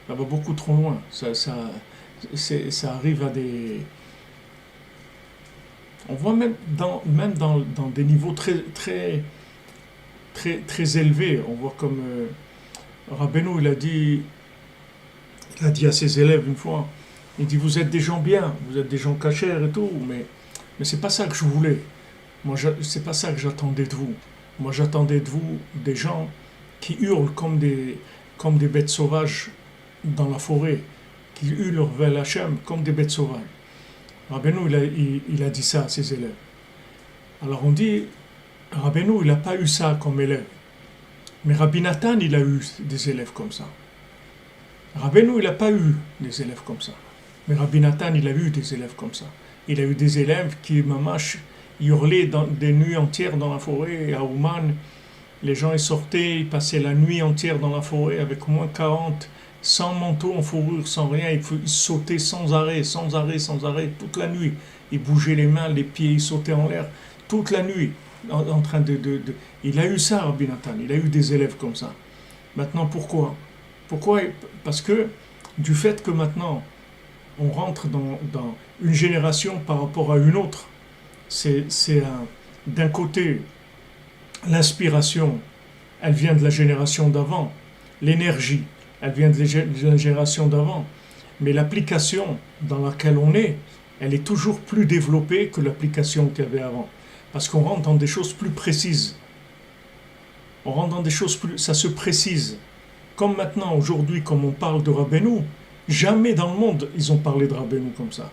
Ça va beaucoup trop loin. Ça arrive à des... On voit même dans des niveaux très élevés. On voit comme Rabbeinu, il a dit à ses élèves une fois, il dit, vous êtes des gens bien, vous êtes des gens cachers et tout, mais c'est pas ça que je voulais. Moi, c'est pas ça que j'attendais de vous. Moi, j'attendais de vous des gens qui hurlent comme des bêtes sauvages dans la forêt, qui hurlent vers Hachem comme des bêtes sauvages. Rabbeinu, il a dit ça à ses élèves. Alors on dit, Rabbeinu, il n'a pas eu ça comme élève. Mais Rabbi Nathan, il a eu des élèves comme ça. Rabbeinu, il n'a pas eu des élèves comme ça. Mais Rabbi Nathan, il a eu des élèves comme ça. Il a eu des élèves qui, mamash, hurlaient des nuits entières dans la forêt. À Ouman, les gens ils sortaient, ils passaient la nuit entière dans la forêt avec moins 40, sans manteau en fourrure, sans rien. Ils sautaient sans arrêt, toute la nuit. Ils bougeaient les mains, les pieds, ils sautaient en l'air, toute la nuit. En train Il a eu ça, Rabbi Nathan. Il a eu des élèves comme ça. Maintenant, pourquoi? Parce que du fait que maintenant, on rentre dans une génération par rapport à une autre, d'un côté, l'inspiration, elle vient de la génération d'avant, l'énergie, elle vient de la génération d'avant, mais l'application dans laquelle on est, elle est toujours plus développée que l'application qu'il y avait avant, parce qu'on rentre dans des choses plus précises. Ça se précise. Comme maintenant, aujourd'hui, comme on parle de Rabbeinu, jamais dans le monde, ils ont parlé de Rabbeinu comme ça.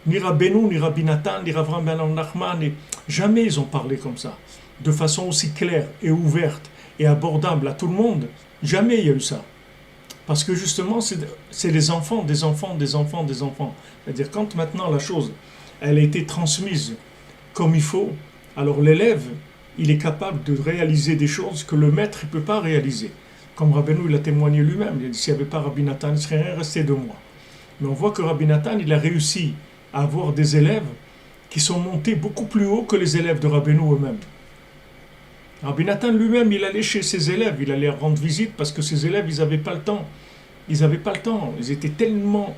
Ni Rabbeinu, ni Rabbi Nathan, ni Rav Ben Nachman, jamais ils ont parlé comme ça. De façon aussi claire et ouverte et abordable à tout le monde, jamais il y a eu ça. Parce que justement, c'est les enfants, des enfants, des enfants, des enfants. C'est-à-dire, quand maintenant la chose, elle a été transmise comme il faut, alors l'élève, il est capable de réaliser des choses que le maître ne peut pas réaliser. Comme Rabbeinu, il a témoigné lui-même, il a dit, s'il n'y avait pas Rabbi Nathan, il ne serait rien resté de moi. Mais on voit que Rabbi Nathan, il a réussi à avoir des élèves qui sont montés beaucoup plus haut que les élèves de Rabbeinu eux-mêmes. Rabbi Nathan lui-même, il allait chez ses élèves, il allait rendre visite parce que ses élèves, ils n'avaient pas le temps. Ils étaient tellement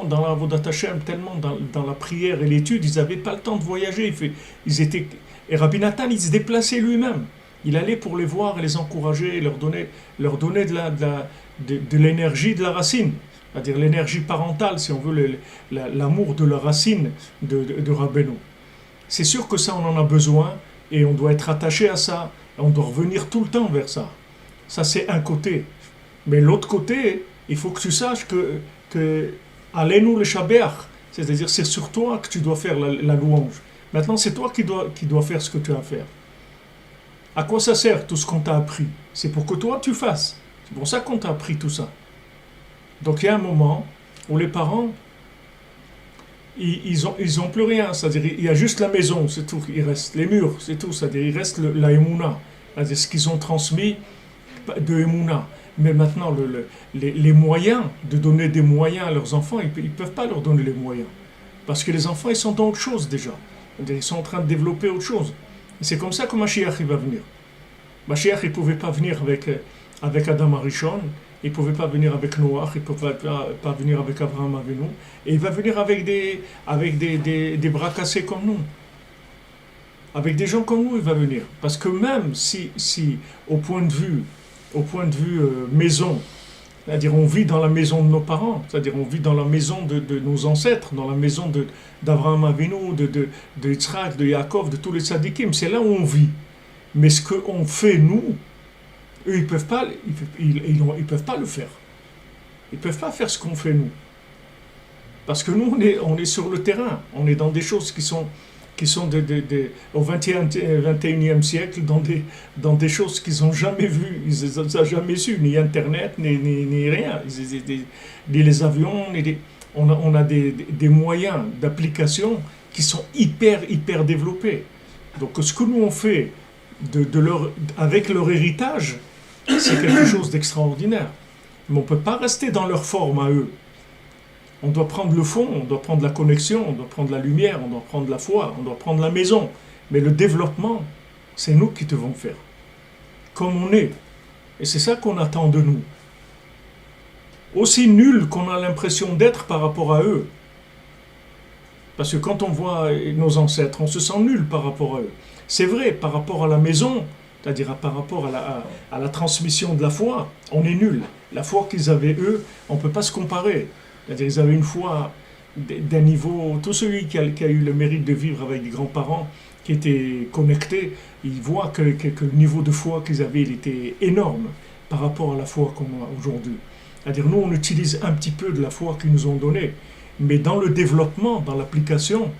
dans la Avodat Hashem, tellement dans la prière et l'étude, ils n'avaient pas le temps de voyager. Et Rabbi Nathan, il se déplaçait lui-même. Il allait pour les voir et les encourager, leur donner de l'énergie de la racine, c'est-à-dire l'énergie parentale, si on veut, l'amour de la racine de Rabbeinu. C'est sûr que ça, on en a besoin et on doit être attaché à ça. On doit revenir tout le temps vers ça. Ça, c'est un côté. Mais l'autre côté, il faut que tu saches que Aleinu le Shabeach, c'est-à-dire c'est sur toi que tu dois faire la louange. Maintenant, c'est toi qui dois faire ce que tu as à faire. À quoi ça sert tout ce qu'on t'a appris? C'est pour que toi tu fasses. C'est pour ça qu'on t'a appris tout ça. Donc il y a un moment où les parents, ils ont plus rien. C'est-à-dire il y a juste la maison, c'est tout. Il reste les murs, c'est tout. C'est-à-dire il reste la Emouna. C'est-à-dire ce qu'ils ont transmis, de Emouna. Mais maintenant, les moyens, de donner des moyens à leurs enfants, ils ne peuvent pas leur donner les moyens. Parce que les enfants, ils sont dans autre chose déjà. Ils sont en train de développer autre chose. Et c'est comme ça que Mashiach il va venir. Mashiach, il ne pouvait pas venir avec Adam Arishon, il ne pouvait pas venir avec Noach, il ne pouvait pas venir avec Abraham Avinu, et il va venir avec des bras cassés comme nous. Avec des gens comme nous, il va venir. Parce que même si au point de vue maison, c'est-à-dire on vit dans la maison de nos parents, c'est-à-dire on vit dans la maison de nos ancêtres, dans la maison d'Abraham Avinu, de Yitzhak, de Yaakov, de tous les tzadikim, c'est là où on vit. Mais ce qu'on fait nous, eux ils ne peuvent pas le faire. Ils ne peuvent pas faire ce qu'on fait nous. Parce que nous on est sur le terrain, on est dans des choses qui sont au 21e siècle, dans des choses qu'ils n'ont jamais vues, ils n'ont jamais su, ni Internet, ni rien, ni les avions, on a des moyens d'application qui sont hyper développés. Donc ce que nous on fait avec leur héritage, c'est quelque chose d'extraordinaire. Mais on ne peut pas rester dans leur forme à eux. On doit prendre le fond, on doit prendre la connexion, on doit prendre la lumière, on doit prendre la foi, on doit prendre la maison. Mais le développement, c'est nous qui devons faire. Comme on est. Et c'est ça qu'on attend de nous. Aussi nul qu'on a l'impression d'être par rapport à eux. Parce que quand on voit nos ancêtres, on se sent nul par rapport à eux. C'est vrai, par rapport à la maison, c'est-à-dire par rapport à la transmission de la foi, on est nul. La foi qu'ils avaient eux, on ne peut pas se comparer. C'est-à-dire qu'ils avaient une foi d'un niveau... Tout celui qui a eu le mérite de vivre avec des grands-parents qui étaient connectés, il voit que le niveau de foi qu'ils avaient, il était énorme par rapport à la foi qu'on a aujourd'hui. C'est-à-dire nous, on utilise un petit peu de la foi qu'ils nous ont donnée, mais dans le développement, dans l'application,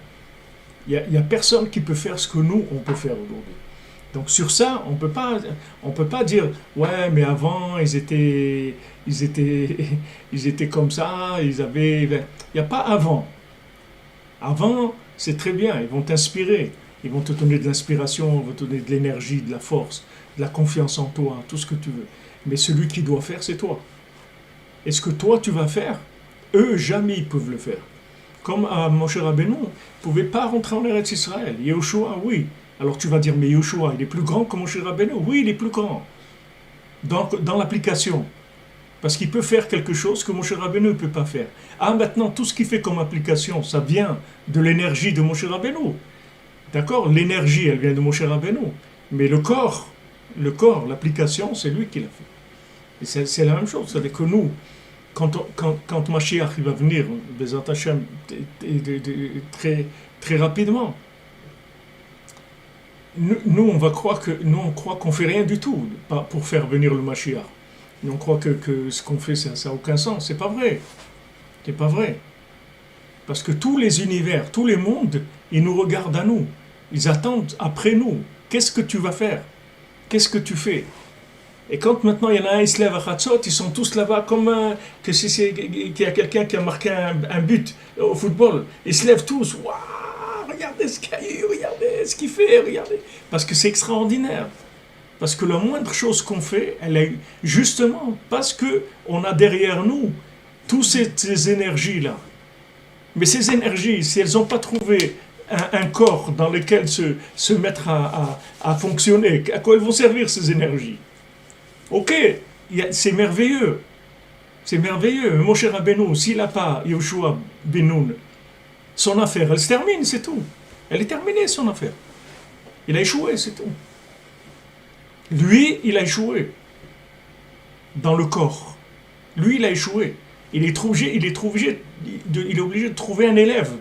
il n'y a personne qui peut faire ce que nous, on peut faire aujourd'hui. Donc sur ça, on peut pas dire ouais, mais avant ils étaient comme ça, il n'y a pas avant. Avant, c'est très bien, ils vont t'inspirer, ils vont te donner de l'inspiration, ils vont te donner de l'énergie, de la force, de la confiance en toi, tout ce que tu veux. Mais celui qui doit faire, c'est toi. Et ce que toi tu vas faire, eux jamais ils peuvent le faire. Comme à Moshe Rabbeinu, ils ne pouvaient pas rentrer en Eretz Israël. Yehoshua, oui. Alors tu vas dire, mais Yehoshua, il est plus grand que Moshe Rabbeinu. Oui, il est plus grand. Dans l'application. Parce qu'il peut faire quelque chose que Moshe Rabbeinu ne peut pas faire. Ah, maintenant, tout ce qu'il fait comme application, ça vient de l'énergie de Moshe Rabbeinu. D'accord? L'énergie, elle vient de Moshe Rabbeinu. Mais le corps, l'application, c'est lui qui l'a fait. Et c'est la même chose. C'est-à-dire que nous, quand Mashiach il va venir, Bezat Hashem, très rapidement, nous on croit qu'on fait rien du tout pour faire venir le Mashiach. Nous on croit que ce qu'on fait ça n'a aucun sens. C'est pas vrai. C'est pas vrai. Parce que tous les univers, tous les mondes, ils nous regardent à nous. Ils attendent après nous. Qu'est-ce que tu vas faire? Qu'est-ce que tu fais? Et quand maintenant il y en a un, il se lève à Khatsot, ils sont tous là-bas comme qu'il y a quelqu'un qui a marqué un but au football. Ils se lèvent tous. Waouh, regardez ce qu'il y a eu, regardez ce qu'il fait, regardez. Parce que c'est extraordinaire. Parce que la moindre chose qu'on fait, elle est justement parce qu'on a derrière nous toutes ces énergies-là. Mais ces énergies, si elles n'ont pas trouvé un corps dans lequel se mettre à fonctionner, à quoi elles vont servir ces énergies? Ok, c'est merveilleux. C'est merveilleux. Moshe Rabbeinu, s'il n'a pas Yehoshua ben Nun, son affaire, elle se termine, c'est tout. Elle est terminée, son affaire. Il a échoué, c'est tout. Lui, il a échoué. Dans le corps. Lui, il a échoué. Il est obligé de trouver un élève.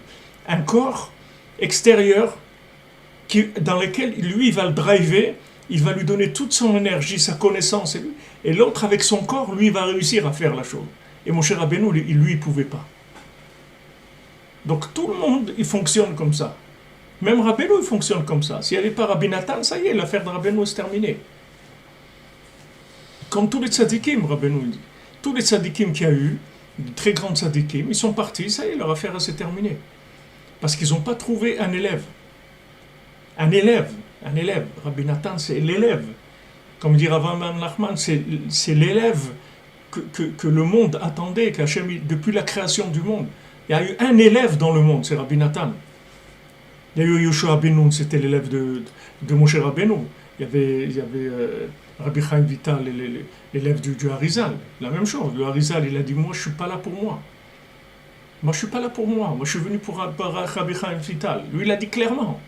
Un corps extérieur dans lequel lui, il va le driver. Il va lui donner toute son énergie, sa connaissance, et l'autre, avec son corps, lui, va réussir à faire la chose. Et Moshe Rabbeinu, lui, il ne pouvait pas. Donc tout le monde, il fonctionne comme ça. Même Rabbeinu, il fonctionne comme ça. S'il n'y avait pas Rabbi Nathan, ça y est, l'affaire de Rabbeinu est terminée. Comme tous les tzadikim, Rabbeinu dit. Tous les tzadikim qu'il y a eu, de très grands tzadikim, ils sont partis, ça y est, leur affaire s'est terminée. Parce qu'ils n'ont pas trouvé un élève. Un élève, Rabbi Nathan, c'est l'élève. Comme dit Rav Nachman, c'est l'élève que le monde attendait, qu'Hachem, depuis la création du monde. Il y a eu un élève dans le monde, c'est Rabbi Nathan. Il y a eu Yoshua ben Nun, c'était l'élève de Moshe Rabbeinu. Il y avait Rabbi Chaim Vital, l'élève du Harizal. La même chose, le Harizal, il a dit, moi je ne suis pas là pour moi. Moi je ne suis pas là pour moi. Moi je suis venu pour Rabbi Chaim Vital. Lui il a dit clairement,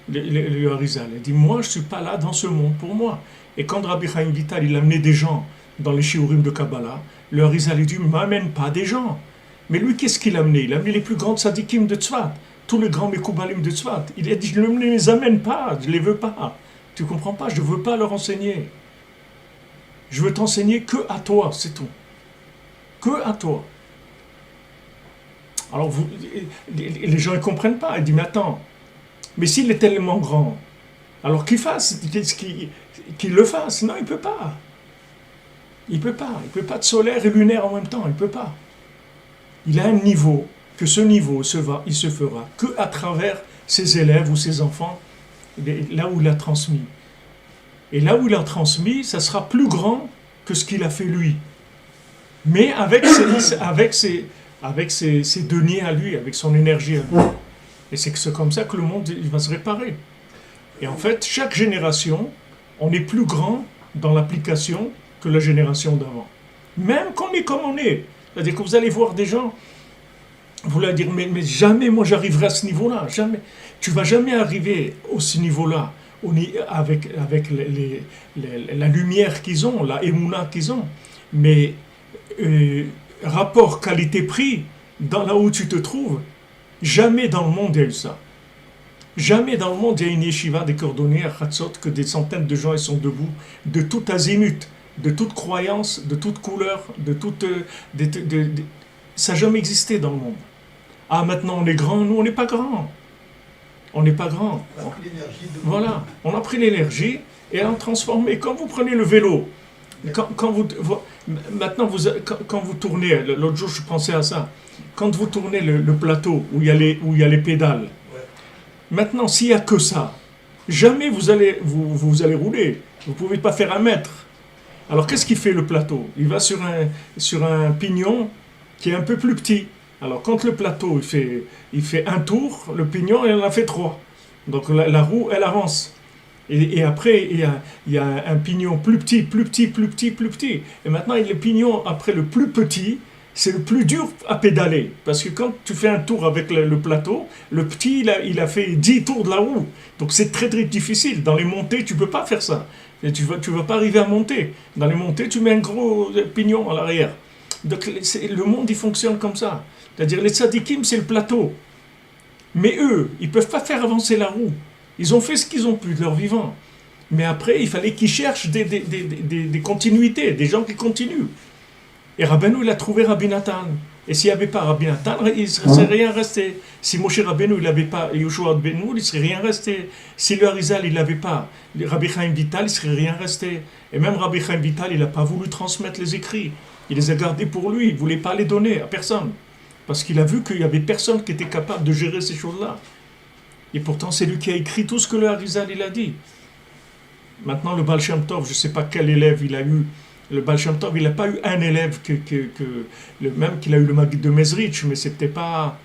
le Harizal, il a dit, moi je ne suis pas là dans ce monde pour moi. Et quand Rabbi Chaim Vital, il a amené des gens dans les shiurim de Kabbalah, le Harizal, il dit, ne m'amène pas des gens. Mais lui, qu'est-ce qu'il a amené? Il a amené les plus grands tzadikim de Tzfat, tous les grands Mekoubalim de Tzfat. Il a dit, je ne les amène pas, je ne les veux pas. Tu ne comprends pas, je ne veux pas leur enseigner. Je veux t'enseigner que à toi, c'est tout. Que à toi. Alors, les gens ne comprennent pas. Ils disent, mais attends, mais s'il est tellement grand, alors qu'il fasse, qu'il le fasse. Non, il ne peut pas. Il ne peut pas. Il ne peut pas de solaire et lunaire en même temps. Il ne peut pas. Il a un niveau, que ce niveau il se fera que à travers ses élèves ou ses enfants, là où il a transmis. Et là où il a transmis, ça sera plus grand que ce qu'il a fait lui. Mais avec ses deniers à lui, avec son énergie à lui. Et c'est comme ça que le monde il va se réparer. Et en fait, chaque génération, on est plus grand dans l'application que la génération d'avant. Même qu'on est comme on est. C'est-à-dire que vous allez voir des gens, vous allez dire, mais jamais moi j'arriverai à ce niveau-là, jamais. Tu ne vas jamais arriver à ce niveau-là, avec la lumière qu'ils ont, la émouna qu'ils ont. Mais rapport qualité-prix, dans là où tu te trouves, jamais dans le monde il y a eu ça. Jamais dans le monde il y a une yeshiva des cordonniers à Khatzot que des centaines de gens ils sont debout, de tout azimut, de toute croyance, de toute couleur, de toute... ça n'a jamais existé dans le monde. Ah, maintenant on est grand, nous on n'est pas grand. On n'est pas grand. Voilà, on a pris l'énergie et on transforme. Et quand vous prenez le vélo, quand vous tournez, l'autre jour je pensais à ça, quand vous tournez le plateau où il y a les pédales, maintenant s'il n'y a que ça, jamais vous allez rouler. Vous ne pouvez pas faire 1 mètre. Alors qu'est-ce qu'il fait le plateau? Il va sur un pignon qui est un peu plus petit. Alors quand le plateau il fait 1 tour, le pignon il en a fait 3. Donc la roue elle avance. Et après il y a un pignon plus petit. Et maintenant le pignon après le plus petit, c'est le plus dur à pédaler. Parce que quand tu fais 1 tour avec le plateau, le petit il a fait 10 tours de la roue. Donc c'est très très difficile. Dans les montées tu ne peux pas faire ça. Et tu vas pas arriver à monter. Dans les montées tu mets un gros pignon à l'arrière. Donc le monde il fonctionne comme ça. C'est-à-dire les tzadikim c'est le plateau. Mais eux, ils ne peuvent pas faire avancer la roue. Ils ont fait ce qu'ils ont pu de leur vivant. Mais après, il fallait qu'ils cherchent des continuités, des gens qui continuent. Et Rabbeinu, il a trouvé Rabbi Nathan. Et s'il n'y avait pas Rabbi Nathan, il ne serait rien resté. Si Moshe Rabbeinu, il n'avait pas Yoshua ben Nun, il ne serait rien resté. Si le Harizal, il n'avait pas Rabbi Chaim Vital, il ne serait rien resté. Et même Rabbi Chaim Vital, il n'a pas voulu transmettre les écrits. Il les a gardés pour lui. Il ne voulait pas les donner à personne. Parce qu'il a vu qu'il n'y avait personne qui était capable de gérer ces choses-là. Et pourtant, c'est lui qui a écrit tout ce que le Harizal il a dit. Maintenant, le Baal Shem Tov, je ne sais pas quel élève il a eu. Le Baal Shem Tov, il n'a pas eu un élève, même qu'il a eu le Maggid de Mezrich, mais ce n'était pas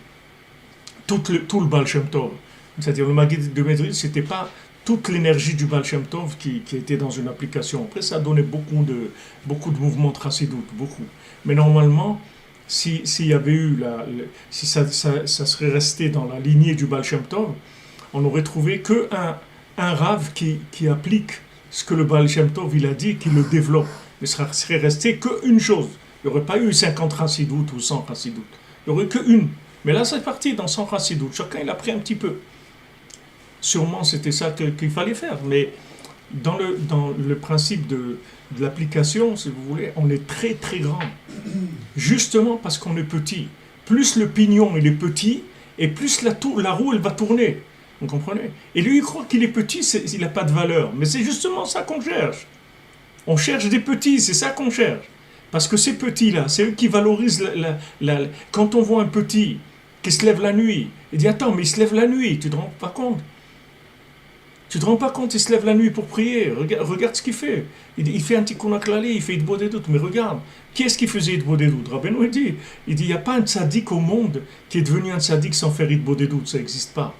tout le Baal Shem Tov. C'est-à-dire, le Maggid de Mezrich, ce n'était pas toute l'énergie du Baal Shem Tov qui était dans une application. Après, ça a donné beaucoup de mouvements chassidoutes, beaucoup. Mais normalement, s'il y avait eu si ça serait resté dans la lignée du Baal Shem Tov, on n'aurait trouvé qu'un Rav qui applique ce que le Baal Shem Tov il a dit, qui le développe. Il serait resté qu'une chose. Il n'y aurait pas eu 50 chassidoutes ou 100 chassidoutes. Il n'y aurait qu'une. Mais là, c'est parti dans 100 chassidoutes. Chacun, il a pris un petit peu. Sûrement, c'était ça qu'il fallait faire. Mais dans le principe de l'application, si vous voulez, on est très, très grand. Justement parce qu'on est petit. Plus le pignon, il est petit, et plus la roue, elle va tourner. Vous comprenez? Et lui, il croit qu'il est petit, il n'a pas de valeur. Mais c'est justement ça qu'on cherche. On cherche des petits, c'est ça qu'on cherche. Parce que ces petits-là, c'est eux qui valorisent quand on voit un petit qui se lève la nuit, il dit, attends, mais il se lève la nuit, tu te rends pas compte? Tu te rends pas compte, il se lève la nuit pour prier. Regarde ce qu'il fait. Il fait un tikkun haklali, il fait Hitbodedut des doutes. Mais regarde, qui est-ce qui faisait Hitbodedut des doutes? Rabbeinu dit, il n'y a pas un tzaddik au monde qui est devenu un tzaddik sans faire Hitbodedut des doutes. Ça n'existe pas.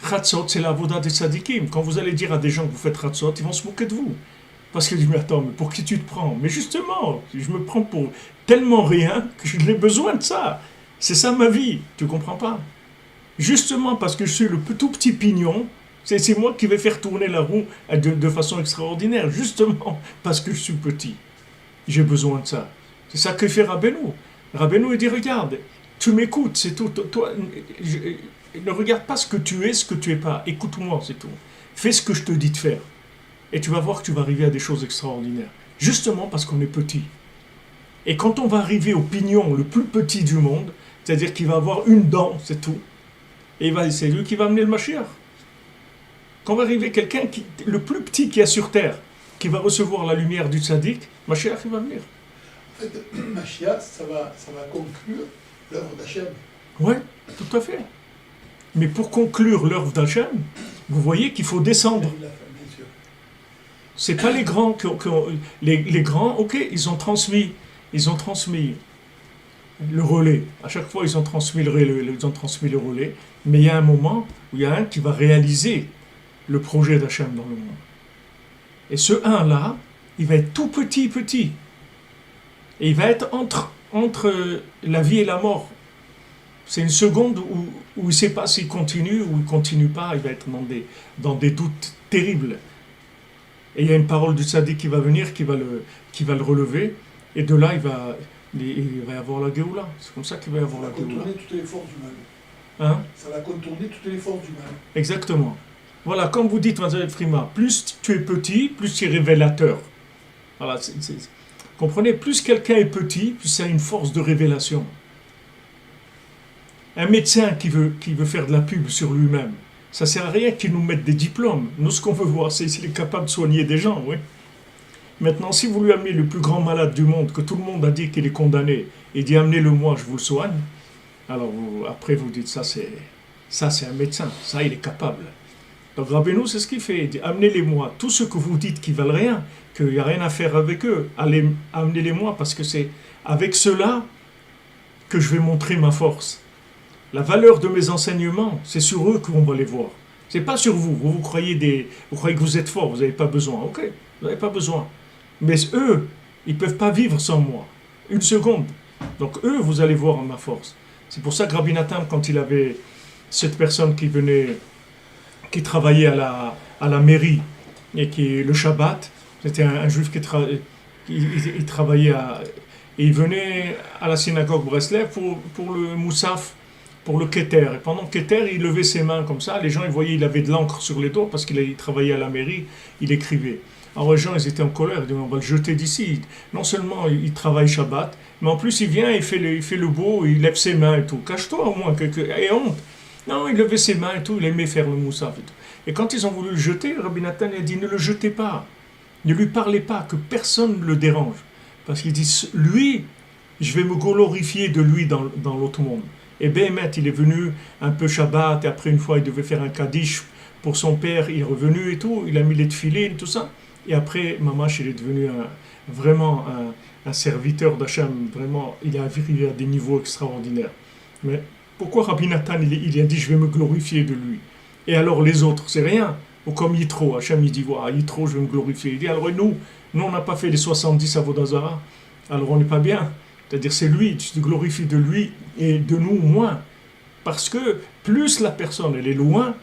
Chatzot, c'est la voda des tzaddikim. Quand vous allez dire à des gens que vous faites Chatzot, ils vont se moquer de vous. Parce qu'ils disent, mais attends, mais pour qui tu te prends? Mais justement, je me prends pour tellement rien que je n'ai besoin de ça. C'est ça ma vie. Tu comprends pas? Justement parce que je suis le tout petit pignon, c'est moi qui vais faire tourner la roue de façon extraordinaire. Justement parce que je suis petit. J'ai besoin de ça. C'est ça que fait Rabbeinu. Rabbeinu, il dit, regarde, tu m'écoutes, c'est tout. Toi, ne regarde pas ce que tu es, ce que tu es pas. Écoute-moi, c'est tout. Fais ce que je te dis de faire. Et tu vas voir que tu vas arriver à des choses extraordinaires. Justement parce qu'on est petit. Et quand on va arriver au pignon le plus petit du monde, c'est-à-dire qu'il va avoir une dent, c'est tout. Et c'est lui qui va amener le Mashiach. Quand va arriver quelqu'un, le plus petit qu'il y a sur terre, qui va recevoir la lumière du tzaddik, Mashiach, il va venir. En fait, Mashiach, ça va conclure l'œuvre d'Hachem. Oui, tout à fait. Mais pour conclure l'œuvre d'Hachem, vous voyez qu'il faut descendre. C'est pas les grands les grands, ok, ils ont transmis le relais. À chaque fois, ils ont transmis le relais. Mais il y a un moment où il y a un qui va réaliser le projet d'Hachem dans le monde. Et ce un-là, il va être tout petit. Et il va être entre la vie et la mort. C'est une seconde où il ne sait pas s'il continue ou il ne continue pas. Il va être dans des doutes terribles. Et il y a une parole du tzaddik qui va venir, qui va le relever. Et de là, il va y avoir la Géoula. C'est comme ça qu'il va y avoir la Géoula. Ça va contourner toutes les forces du mal. Hein? Ça va contourner toutes les forces du mal. Exactement. Voilà, comme vous dites, Mademoiselle Frima, plus tu es petit, plus tu es révélateur. Voilà, comprenez, plus quelqu'un est petit, plus ça a une force de révélation. Un médecin qui veut faire de la pub sur lui-même, ça ne sert à rien qu'il nous mette des diplômes. Nous, ce qu'on veut voir, c'est s'il est capable de soigner des gens, oui. Maintenant, si vous lui amenez le plus grand malade du monde, que tout le monde a dit qu'il est condamné, et dit amenez-le-moi, je vous le soigne, alors après vous dites ça c'est un médecin, ça il est capable. Donc Rabbeinu, c'est ce qu'il fait, il dit amenez-les-moi, tous ceux que vous dites qui valent rien, qu'il n'y a rien à faire avec eux, allez, amenez-les-moi, parce que c'est avec cela que je vais montrer ma force. La valeur de mes enseignements, c'est sur eux qu'on va les voir. C'est pas sur vous. Vous croyez que vous êtes fort, vous n'avez pas besoin. Ok, vous n'avez pas besoin. Mais eux, ils ne peuvent pas vivre sans moi. Une seconde. Donc eux, vous allez voir ma force. C'est pour ça que Rabbi Nathan, quand il avait cette personne qui travaillait à la mairie, et qui le Shabbat, c'était un juif il travaillait et il venait à la synagogue Breslev pour le Moussaf, pour le Keter. Et pendant Keter, il levait ses mains comme ça. Les gens, ils voyaient, il avait de l'encre sur les doigts parce qu'il travaillait à la mairie, il écrivait. Alors les gens, ils étaient en colère, ils disaient, on va le jeter d'ici. Non seulement il travaille Shabbat, mais en plus il vient, il fait le beau, il lève ses mains et tout. Cache-toi au moins, et honte. Non, il levait ses mains et tout, il aimait faire le Moussaf et tout. Et quand ils ont voulu le jeter, Rabbi Nathan a dit, ne le jetez pas. Ne lui parlez pas, que personne ne le dérange. Parce qu'il dit, lui, je vais me glorifier de lui dans l'autre monde. Et Béhémet, il est venu un peu Shabbat, et après une fois, il devait faire un Kaddish pour son père, il est revenu et tout, il a mis les tefilines, tout ça. Et après, Mamash, il est devenu vraiment un serviteur d'Hachem, vraiment, il est arrivé à des niveaux extraordinaires. Mais pourquoi Rabbi Nathan, il a dit, je vais me glorifier de lui? Et alors les autres, c'est rien. Ou comme Yitro, Hachem, il dit, voilà, Yitro, je vais me glorifier. Il dit, alors nous, on n'a pas fait les 70 Avodazara, alors on n'est pas bien. C'est-à-dire, c'est lui, tu te glorifies de lui et de nous moins. Parce que plus la personne, elle est loin,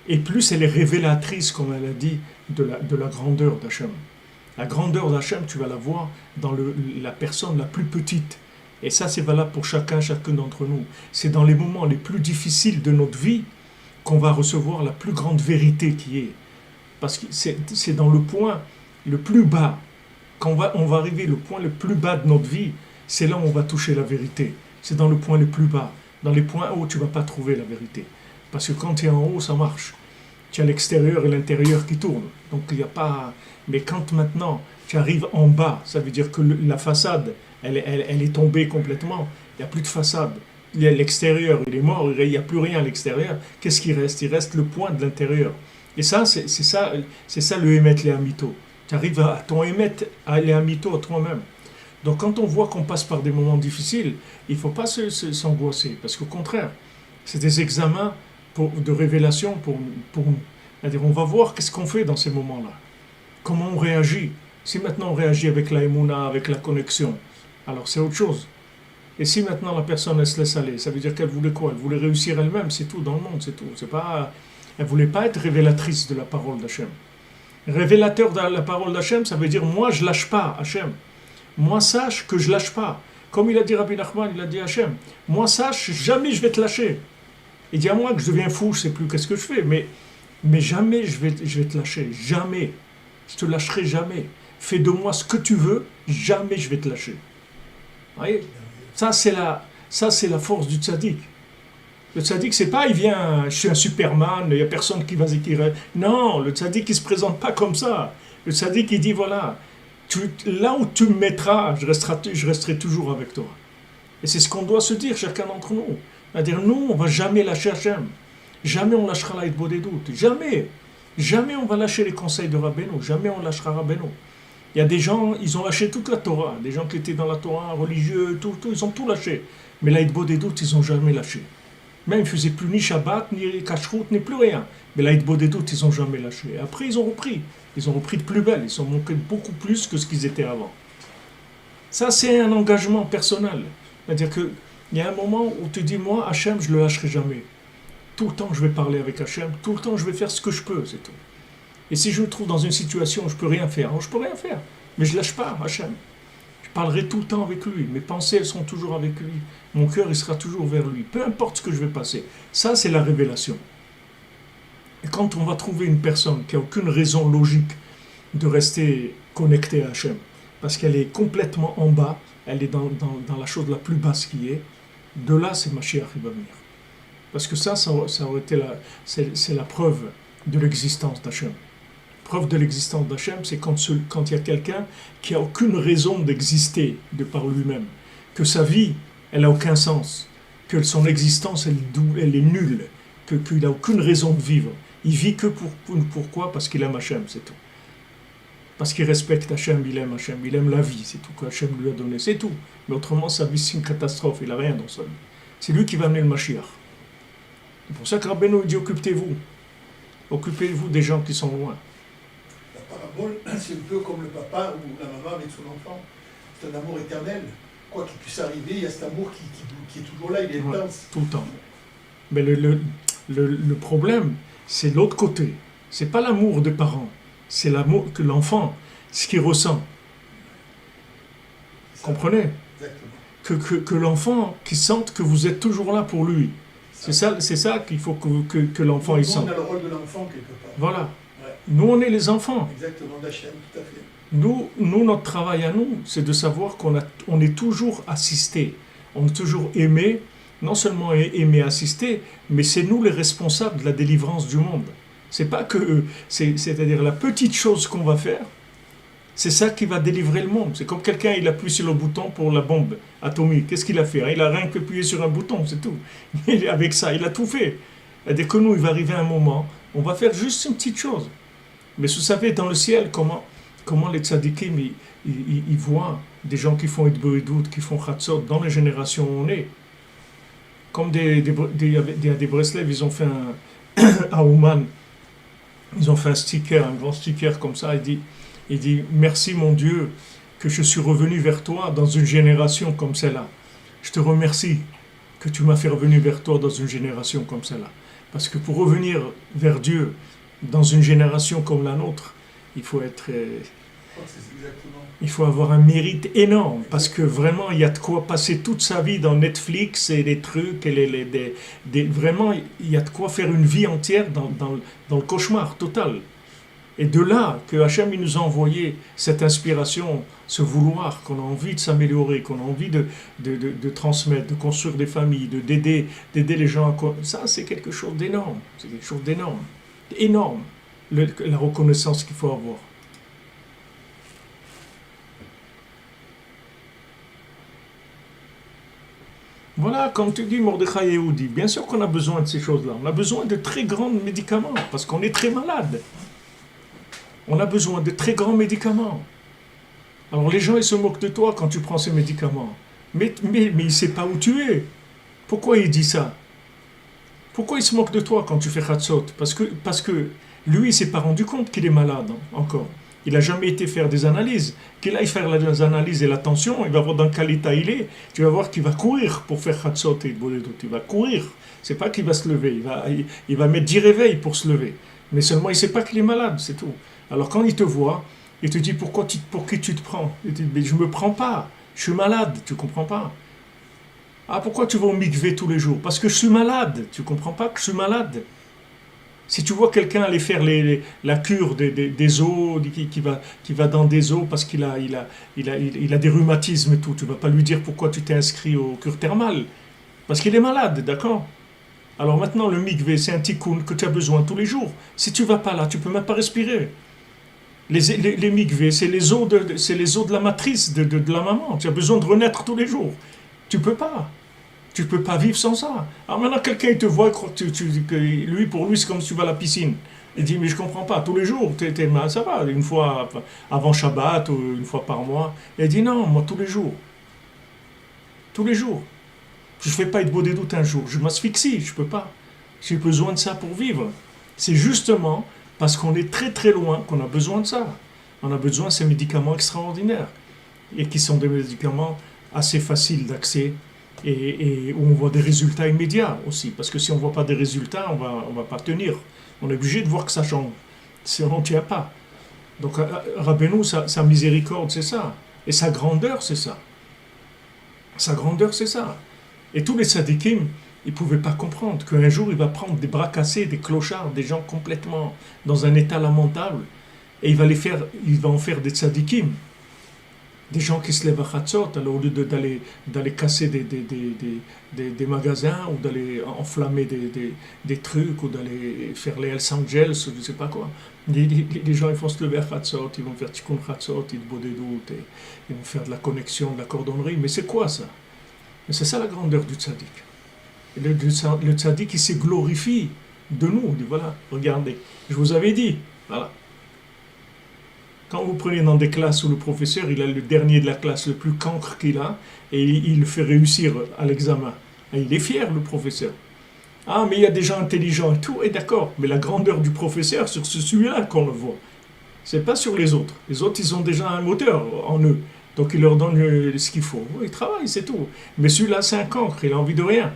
et plus elle est révélatrice, comme elle a dit, de la grandeur d'Hachem. La grandeur d'Hachem, tu vas la voir dans la personne la plus petite. Et ça, c'est valable pour chacun d'entre nous. C'est dans les moments les plus difficiles de notre vie qu'on va recevoir la plus grande vérité qui est. Parce que c'est dans le point le plus bas. Quand on va arriver au point le plus bas de notre vie, c'est là où on va toucher la vérité. C'est dans le point le plus bas. Dans les points hauts, tu ne vas pas trouver la vérité. Parce que quand tu es en haut, ça marche. Tu as l'extérieur et l'intérieur qui tournent. Donc il n'y a pas... Mais quand maintenant tu arrives en bas, ça veut dire que la façade, elle est tombée complètement. Il n'y a plus de façade. l'extérieur, il est mort, il n'y a plus rien à l'extérieur. Qu'est-ce qui reste? Il reste le point de l'intérieur. Et ça, c'est ça le émet les amito. Tu arrives à ton émet à les amito à toi-même. Donc quand on voit qu'on passe par des moments difficiles, il ne faut pas s'angoisser, parce qu'au contraire, c'est des examens de révélation pour nous. C'est-à-dire, on va voir qu'est-ce qu'on fait dans ces moments-là. Comment on réagit. Si maintenant on réagit avec la émouna, avec la connexion, alors c'est autre chose. Et si maintenant la personne elle se laisse aller, ça veut dire qu'elle voulait quoi? Elle voulait réussir elle-même, c'est tout dans le monde, c'est tout. C'est pas, elle voulait pas être révélatrice de la parole d'Hachem. Révélateur de la parole d'Hachem, ça veut dire moi je lâche pas Hachem. Moi sache que je lâche pas. Comme il a dit Rabbi Nachman, il a dit Hachem, moi sache jamais je vais te lâcher. Il dit à moi que je deviens fou, je sais plus qu'est-ce que je fais, mais jamais je vais te lâcher, jamais. Je te lâcherai jamais. Fais de moi ce que tu veux, jamais je vais te lâcher. Vous voyez? Ça c'est la force du tzaddik. Le tzaddik, c'est pas, il vient, je suis un Superman, il n'y a personne qui va s'écrire. Non, le tzaddik, il se présente pas comme ça. Le tzaddik, il dit, voilà, là où tu me mettras, je resterai toujours avec toi. Et c'est ce qu'on doit se dire, chacun d'entre nous. C'est-à-dire, nous, on va jamais lâcher Hachem. Jamais on lâchera la Hitbo des doutes. Jamais. Jamais on va lâcher les conseils de Rabbeinu. Jamais on lâchera Rabbeinu. Il y a des gens, ils ont lâché toute la Torah. Des gens qui étaient dans la Torah, religieux, tout, ils ont tout lâché. Mais la Hitbo des doutes, ils n'ont jamais lâché. Même ils ne faisaient plus ni Shabbat, ni Kashrut, ni plus rien. Mais la Hitbo des doutes, ils n'ont jamais lâché. Et après, ils ont repris. Ils ont repris de plus belle. Ils ont montré beaucoup plus que ce qu'ils étaient avant. Ça, c'est un engagement personnel. C'est-à-dire qu'il y a un moment où tu dis, moi, Hachem, je ne le lâcherai jamais. Tout le temps, je vais parler avec Hachem. Tout le temps, je vais faire ce que je peux, c'est tout. Et si je me trouve dans une situation où je ne peux rien faire, alors je ne peux rien faire. Mais je ne lâche pas Hachem. Je parlerai tout le temps avec lui. Mes pensées, elles seront toujours avec lui. Mon cœur, il sera toujours vers lui. Peu importe ce que je vais passer. Ça, c'est la révélation. Et quand on va trouver une personne qui n'a aucune raison logique de rester connectée à Hachem, parce qu'elle est complètement en bas, elle est dans la chose la plus basse qui est, de là, c'est Mashiach qui va venir. Parce que ça aurait été c'est la preuve de l'existence d'Hachem. Preuve de l'existence d'Hachem, c'est quand il y a quelqu'un qui n'a aucune raison d'exister de par lui-même, que sa vie, elle n'a aucun sens, que son existence, elle est nulle, qu'il n'a aucune raison de vivre. Il vit que pourquoi? Parce qu'il aime Hachem, c'est tout. Parce qu'il respecte Hachem, il aime la vie, c'est tout que Hachem lui a donné, c'est tout. Mais autrement, sa vie, c'est une catastrophe, il n'a rien dans sa vie. C'est lui qui va amener le Mashiach. C'est pour ça que Rabbeinu dit occupez-vous. Occupez-vous des gens qui sont loin. La parabole, c'est un peu comme le papa ou la maman avec son enfant. C'est un amour éternel. Quoi qu'il puisse arriver, il y a cet amour qui est toujours là, il est intense. Ouais, tout le temps. Mais le problème, c'est l'autre côté. C'est pas l'amour des parents. C'est l'amour que l'enfant, ce qu'il ressent. Comprenez? Exactement. Que l'enfant qui sente que vous êtes toujours là pour lui. C'est ça qu'il faut que l'enfant il sente. Nous, on a le rôle de l'enfant quelque part. Voilà. Ouais. Nous, on est les enfants. Exactement, d'Hachem, tout à fait. Nous, notre travail à nous, c'est de savoir qu'on est toujours assisté. On est toujours aimé, non seulement aimé, assisté, mais c'est nous les responsables de la délivrance du monde. C'est pas que eux. C'est-à-dire la petite chose qu'on va faire, c'est ça qui va délivrer le monde. C'est comme quelqu'un, il appuie sur le bouton pour la bombe atomique. Qu'est-ce qu'il a fait? Il a rien qu'appuyé sur un bouton, c'est tout. Mais avec ça, il a tout fait. C'est-à-dire que nous, il va arriver un moment, on va faire juste une petite chose. Mais vous savez, dans le ciel, comment les tzadikim, ils voient des gens qui font Hitboïdout, qui font Chatzot, dans les générations où on est. Comme des Breslev, ils ont fait à Ouman, ils ont fait un sticker, un grand sticker comme ça, il dit, merci mon Dieu que je suis revenu vers toi dans une génération comme celle-là. Je te remercie que tu m'as fait revenir vers toi dans une génération comme celle-là. Parce que pour revenir vers Dieu dans une génération comme la nôtre, il faut avoir un mérite énorme. Parce que vraiment, il y a de quoi passer toute sa vie dans Netflix et des trucs. Vraiment, il y a de quoi faire une vie entière dans le cauchemar total. Et de là que Hachem il nous a envoyé cette inspiration, ce vouloir, qu'on a envie de s'améliorer, qu'on a envie de transmettre, de construire des familles, d'aider les gens. Ça, c'est quelque chose d'énorme. C'est quelque chose d'énorme. Énorme, la reconnaissance qu'il faut avoir. Voilà, comme tu dis, Mordechai Yehudi, bien sûr qu'on a besoin de ces choses-là. On a besoin de très grands médicaments, parce qu'on est très malade. On a besoin de très grands médicaments. Alors les gens, ils se moquent de toi quand tu prends ces médicaments. Mais il ne sait pas où tu es. Pourquoi il dit ça? Pourquoi il se moque de toi quand tu fais Khatsot? Parce que lui, il ne s'est pas rendu compte qu'il est malade encore. Il n'a jamais été faire des analyses. Qu'il aille faire les analyses et l'attention, il va voir dans quel état il est. Tu vas voir qu'il va courir pour faire Khatsot et Boledot. Il va courir. C'est pas qu'il va se lever. Il va mettre 10 réveils pour se lever. Mais seulement, il ne sait pas qu'il est malade, c'est tout. Alors quand il te voit, il te dit pour qui tu te prends? Il te dit, mais je ne me prends pas. Je suis malade, tu comprends pas? Ah, pourquoi tu vas au mikvé tous les jours? Parce que je suis malade. Tu comprends pas que je suis malade? Si tu vois quelqu'un aller faire la cure des os, qui va dans des os parce qu'il a des rhumatismes et tout, tu vas pas lui dire pourquoi tu t'es inscrit aux cures thermales. Parce qu'il est malade, d'accord? Alors maintenant, le mikvé, c'est un tikkun que tu as besoin tous les jours. Si tu vas pas là, tu peux même pas respirer. Les mikvés, c'est les os de la matrice de la maman. Tu as besoin de renaître tous les jours. Tu peux pas. Tu peux pas vivre sans ça. Alors maintenant, quelqu'un il te voit, il croit que pour lui, c'est comme si tu vas à la piscine. Il dit, mais je comprends pas, tous les jours, ça va, une fois avant Shabbat ou une fois par mois. Et il dit, non, moi, tous les jours. Tous les jours. Je ne fais pas être beau des doutes un jour. Je m'asphyxie, je peux pas. J'ai besoin de ça pour vivre. C'est justement parce qu'on est très très loin qu'on a besoin de ça. On a besoin de ces médicaments extraordinaires et qui sont des médicaments assez faciles d'accès et où on voit des résultats immédiats aussi. Parce que si on ne voit pas des résultats, on va pas tenir. On est obligé de voir que ça change. Sinon, on ne tient pas. Donc, Rabbeinu, sa miséricorde, c'est ça. Et sa grandeur, c'est ça. Sa grandeur, c'est ça. Et tous les tzadikim, ils ne pouvaient pas comprendre qu'un jour, il va prendre des bras cassés, des clochards, des gens complètement dans un état lamentable, et il va en faire des tzadikim. Des gens qui se lèvent à Khatzot, alors au lieu d'aller casser des magasins, ou d'aller enflammer des trucs, ou d'aller faire les Hells Angels, je ne sais pas quoi. Les gens, ils vont se lever à Khatzot, ils vont faire Tikkun Khatzot, ils vont des doutes, et ils vont faire de la connexion, de la cordonnerie. Mais c'est quoi ça? Mais c'est ça la grandeur du tzaddik. Le tzaddik, il se glorifie de nous. Il dit, voilà, regardez, je vous avais dit, voilà. Quand vous prenez dans des classes où le professeur, il a le dernier de la classe, le plus cancre qu'il a, et il le fait réussir à l'examen. Et il est fier, le professeur. Ah, mais il y a des gens intelligents et tout, et d'accord, mais la grandeur du professeur, sur celui-là qu'on le voit. C'est pas sur les autres. Les autres, ils ont déjà un moteur en eux. Donc il leur donne ce qu'il faut. Il travaille, c'est tout. Mais celui-là, c'est un cancre, il a envie de rien.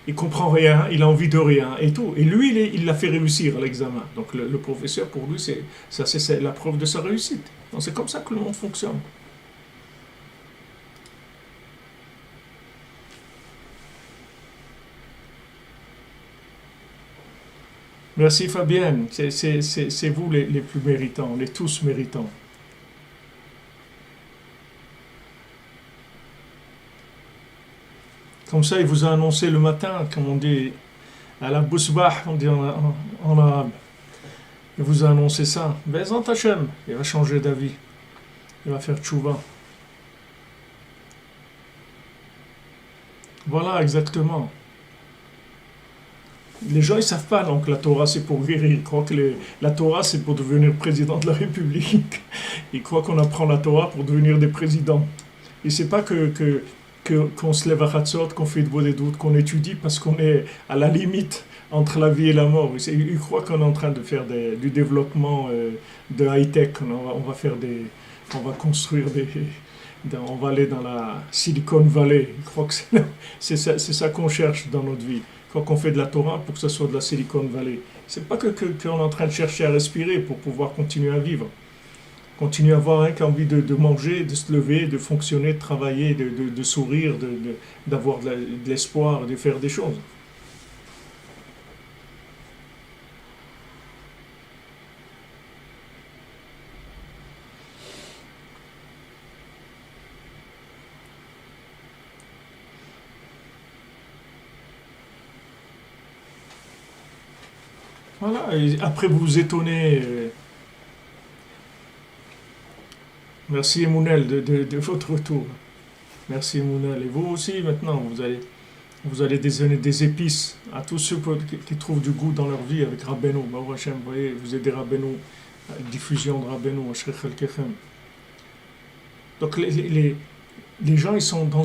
Il comprend rien, il a envie de rien et tout. Et lui, il l'a fait réussir à l'examen. Donc le professeur, pour lui, c'est la preuve de sa réussite. Donc c'est comme ça que le monde fonctionne. Merci Fabienne, c'est vous les plus méritants, les tous méritants. Comme ça, il vous a annoncé le matin, comme on dit, à la bousbah, on dit en arabe. Il vous a annoncé ça. Bezant Hashem, il va changer d'avis. Il va faire tchouva. Voilà, exactement. Les gens, ils savent pas, donc la Torah, c'est pour guérir. Ils croient que la Torah, c'est pour devenir président de la République. Ils croient qu'on apprend la Torah pour devenir des présidents. Et c'est pas qu'on se lève à Khatzot, qu'on fait de beaux des doutes, qu'on étudie parce qu'on est à la limite entre la vie et la mort. Ils croient qu'on est en train de faire du développement de high-tech. On va construire on va aller dans la Silicon Valley. Ils croient que c'est ça qu'on cherche dans notre vie. Quand on fait de la Torah pour que ce soit de la Silicon Valley. C'est pas qu'on est en train de chercher à respirer pour pouvoir continuer à vivre. Continuer à avoir envie de manger, de se lever, de fonctionner, de travailler, de sourire, d'avoir de l'espoir, de faire des choses. Voilà, et après vous vous étonnez. Merci Emounel de votre retour. Merci Mounel. Et vous aussi maintenant, vous allez donner des épices à tous ceux qui trouvent du goût dans leur vie avec Rabbeinu. Baruch Hashem, vous voyez, vous êtes des Rabbeinu, diffusion de Rabbeinu, Ashrei Chalkechem. Donc les gens, ils sont dans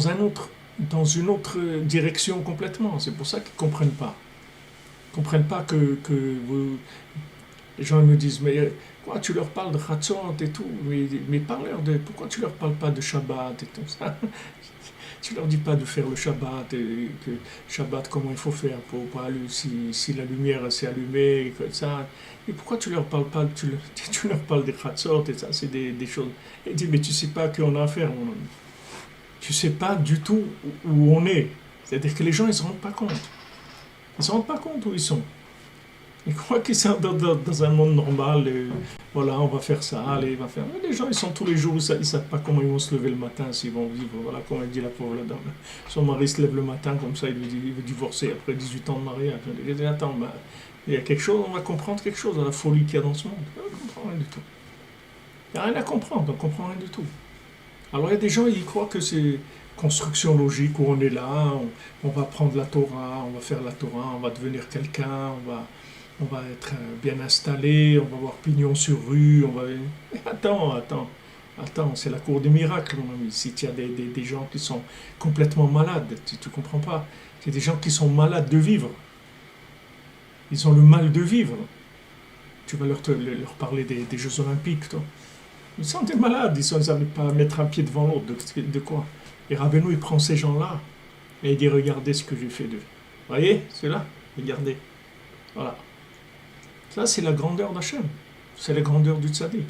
une autre direction complètement. C'est pour ça qu'ils ne comprennent pas. Ils ne comprennent pas que vous... Les gens me disent, mais quoi, tu leur parles de Chatzot et tout, mais parle-leur de... Pourquoi tu leur parles pas de Shabbat et tout ça? Tu leur dis pas de faire le Shabbat, et que Shabbat, comment il faut faire pour pas si la lumière s'est allumée, et que ça. Et pourquoi tu leur parles pas, tu leur parles des Chatzot et ça, c'est des choses. Et il dit, mais tu sais pas à qui on a affaire, mon ami. Tu sais pas du tout où on est. C'est-à-dire que les gens, ils se rendent pas compte. Ils se rendent pas compte où ils sont. Ils croient qu'ils sont dans un monde normal, et voilà, on va faire ça, allez, on va faire. Mais les gens, ils sont tous les jours, ils ne savent pas comment ils vont se lever le matin, s'ils vont vivre. Voilà, comme elle dit la pauvre dame. Son mari se lève le matin, comme ça, il lui dit, il veut divorcer après 18 ans de mariage. Il dit, attends, bah, il y a quelque chose, on va comprendre quelque chose à la folie qu'il y a dans ce monde. On ne comprend rien du tout. Il n'y a rien à comprendre, on ne comprend rien du tout. Alors, il y a des gens, ils croient que c'est construction logique, où on est là, on va prendre la Torah, on va faire la Torah, on va devenir quelqu'un, on va être bien installé, on va avoir pignon sur rue, on va... Mais attends, c'est la cour des miracles, mon ami. Si tu as des gens qui sont complètement malades, tu ne comprends pas. C'est des gens qui sont malades de vivre. Ils ont le mal de vivre. Tu vas leur parler des Jeux Olympiques, toi. Ils sont des malades, ils n'arrivent pas à mettre un pied devant l'autre. De quoi? Et Rabbeinu, il prend ces gens-là et il dit, regardez ce que j'ai fait d'eux. Vous voyez, c'est là, regardez. Voilà. Ça, c'est la grandeur d'Hachem. C'est la grandeur du tzaddik.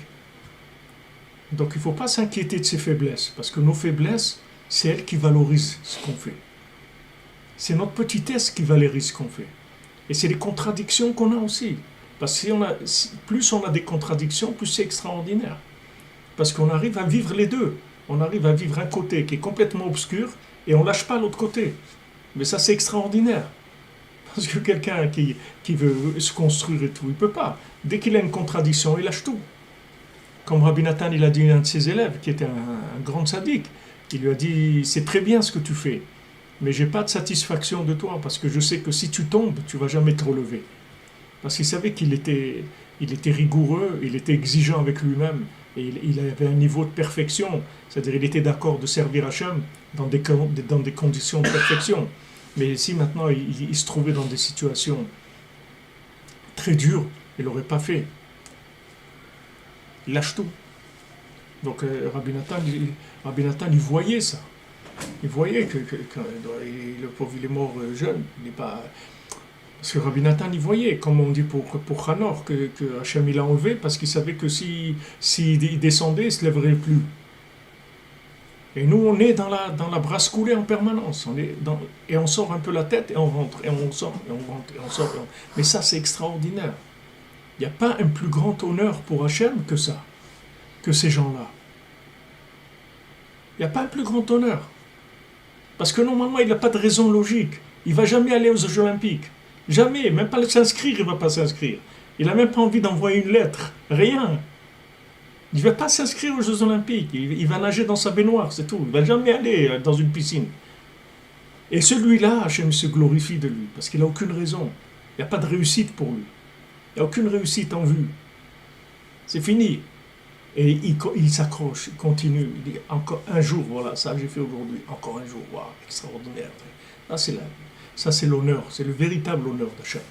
Donc, il ne faut pas s'inquiéter de ses faiblesses, parce que nos faiblesses, c'est elles qui valorisent ce qu'on fait. C'est notre petitesse qui valorise ce qu'on fait. Et c'est les contradictions qu'on a aussi. Parce que plus on a des contradictions, plus c'est extraordinaire. Parce qu'on arrive à vivre les deux. On arrive à vivre un côté qui est complètement obscur, et on ne lâche pas l'autre côté. Mais ça, c'est extraordinaire. Parce que quelqu'un qui veut se construire et tout, il ne peut pas. Dès qu'il a une contradiction, il lâche tout. Comme Rabbi Nathan, il a dit à un de ses élèves, qui était un grand sadique, il lui a dit, c'est très bien ce que tu fais, mais je n'ai pas de satisfaction de toi, parce que je sais que si tu tombes, tu ne vas jamais te relever. Parce qu'il savait qu'il était rigoureux, il était exigeant avec lui-même, et il avait un niveau de perfection, c'est-à-dire il était d'accord de servir Hachem dans des conditions de perfection. Mais si maintenant il se trouvait dans des situations très dures, il ne l'aurait pas fait. Il lâche tout. Donc Rabbi Nathan, il voyait ça. Il voyait que le pauvre, il est mort jeune. Il n'est pas... Parce que Rabbi Nathan, il voyait, comme on dit pour Hanor, que Hachem il l'a enlevé, parce qu'il savait que s'il descendait, il ne se lèverait plus. Et nous, on est dans la brasse coulée en permanence. Et on sort un peu la tête et on rentre. Et on sort, et on rentre, et on sort. Mais ça, c'est extraordinaire. Il n'y a pas un plus grand honneur pour Hachem que ça, que ces gens-là. Il n'y a pas un plus grand honneur. Parce que normalement, il n'a pas de raison logique. Il ne va jamais aller aux Jeux Olympiques. Jamais. Même pas s'inscrire, il ne va pas s'inscrire. Il n'a même pas envie d'envoyer une lettre. Rien. Il ne va pas s'inscrire aux Jeux Olympiques. Il va nager dans sa baignoire, c'est tout. Il ne va jamais aller dans une piscine. Et celui-là, Hachem se glorifie de lui, parce qu'il n'a aucune raison. Il n'y a pas de réussite pour lui. Il n'y a aucune réussite en vue. C'est fini. Et il s'accroche, il continue. Il dit, encore un jour, voilà, ça j'ai fait aujourd'hui. Encore un jour, waouh, extraordinaire. Ça c'est l'honneur, c'est le véritable honneur d'Hachem.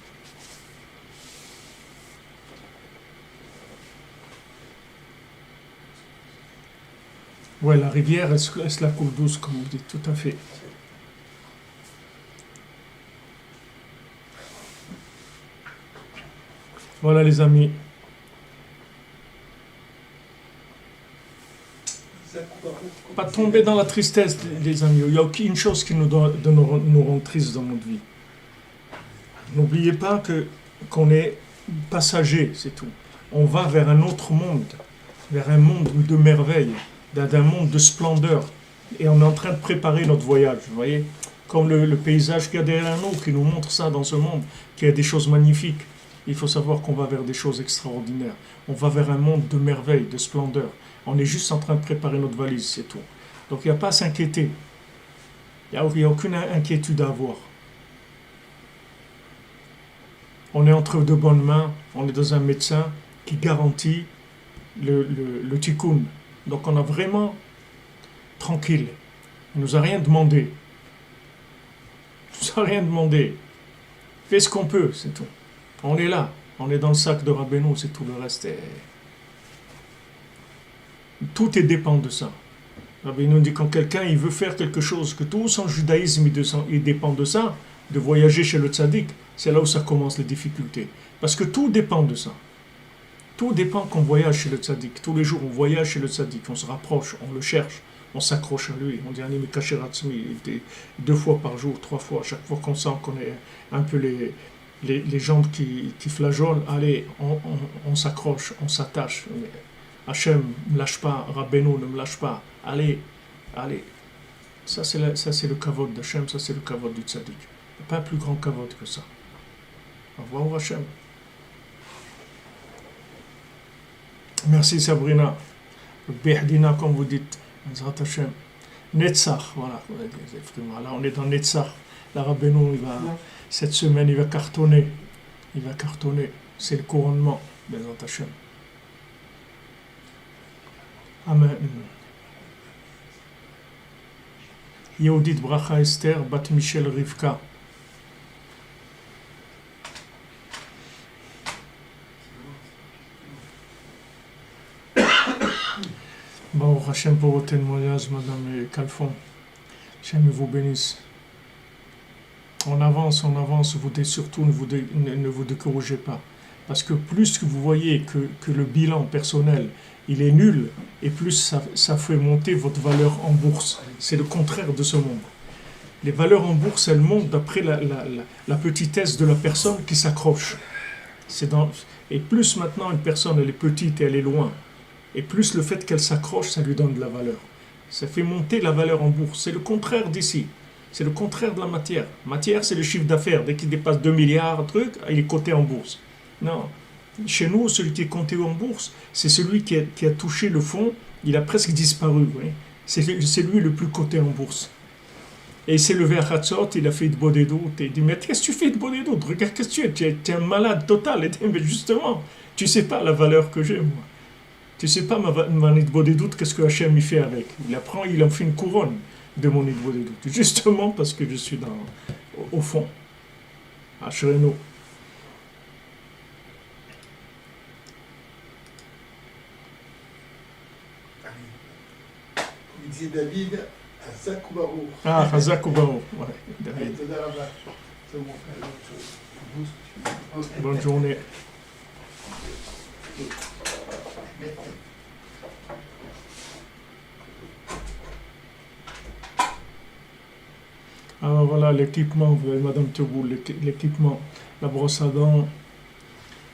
Ouais, la rivière, elle la coule douce, comme vous dites, tout à fait. Voilà les amis. Pas tomber dans la tristesse, les amis. Il n'y a aucune chose qui nous rend tristes dans notre vie. N'oubliez pas qu'on est passager, c'est tout. On va vers un autre monde, vers un monde de merveille, d'un monde de splendeur. Et on est en train de préparer notre voyage, vous voyez, comme le paysage qu'il y a derrière nous, qui nous montre ça dans ce monde, qu'il y a des choses magnifiques. Il faut savoir qu'on va vers des choses extraordinaires. On va vers un monde de merveille, de splendeur. On est juste en train de préparer notre valise, c'est tout. Donc il n'y a pas à s'inquiéter. Il n'y a aucune inquiétude à avoir. On est entre de bonnes mains, on est dans un médecin qui garantit le tikkun. Donc on a vraiment tranquille. Il ne nous a rien demandé. Il ne nous a rien demandé. Fais ce qu'on peut, c'est tout. On est là. On est dans le sac de Rabbeinu, c'est tout. Le reste est... Tout dépend de ça. Rabbeinu dit quand quelqu'un il veut faire quelque chose, que tout son judaïsme il dépend de ça, de voyager chez le tzaddik, c'est là où ça commence les difficultés. Parce que tout dépend de ça. Tout dépend qu'on voyage chez le tzaddik. Tous les jours, on voyage chez le tzaddik, on se rapproche, on le cherche, on s'accroche à lui. On dit Ani Mekacher Atzmi, 2 fois par jour, 3 fois, chaque fois qu'on sent qu'on est un peu les jambes qui flageolent, allez, on s'accroche, on s'attache. Hachem, ne me lâche pas, Rabbeinu, ne me lâche pas. Allez. Ça, c'est le kavod d'Hachem, ça, c'est le kavod du tzaddik. Il n'y a pas un plus grand kavod que ça. Au revoir, Hachem. Merci, Sabrina. Behdina, comme vous dites. Zrat Hachem. Netzach, voilà. Là, on est dans Netzach. La Rabbeinu, cette semaine, il va cartonner. C'est le couronnement. Bezrat Hachem. Amen. Yehudit Bracha Esther, Bat Michel Rivka. Baruch Hashem pour vos témoignages, Madame Calfon. Hashem vous bénisse. On avance, surtout ne vous découragez pas. Parce que plus que vous voyez que le bilan personnel, il est nul, et plus ça fait monter votre valeur en bourse. C'est le contraire de ce monde. Les valeurs en bourse, elles montent d'après la petitesse de la personne qui s'accroche. Et plus maintenant une personne elle est petite et elle est loin, et plus le fait qu'elle s'accroche, ça lui donne de la valeur. Ça fait monter la valeur en bourse. C'est le contraire d'ici. C'est le contraire de la matière. Matière, c'est le chiffre d'affaires. Dès qu'il dépasse 2 milliards, il est coté en bourse. Non. Chez nous, celui qui est compté en bourse, c'est celui qui a touché le fond, il a presque disparu. Oui. C'est lui le plus coté en bourse. Et il s'est levé à Hatzot, il a fait de bonnet doute. Et il dit, mais qu'est-ce que tu fais de bonnet doute? Regarde, qu'est-ce que tu es? Tu es un malade total. Et dit, mais justement, tu ne sais pas la valeur que j'ai, moi. Tu ne sais pas ma nid bonnet doute, qu'est-ce que Hachem y fait avec. Il apprend, il en fait une couronne de mon nid bonnet doute. Justement parce que je suis au fond. À Shreno. Il disait David, Hazak ou Baruch. Ah, Hazak ou Baruch, ouais, David. Bonne journée. Alors voilà l'équipement, vous voyez Madame Teboul, l'équipement, la brosse à dents,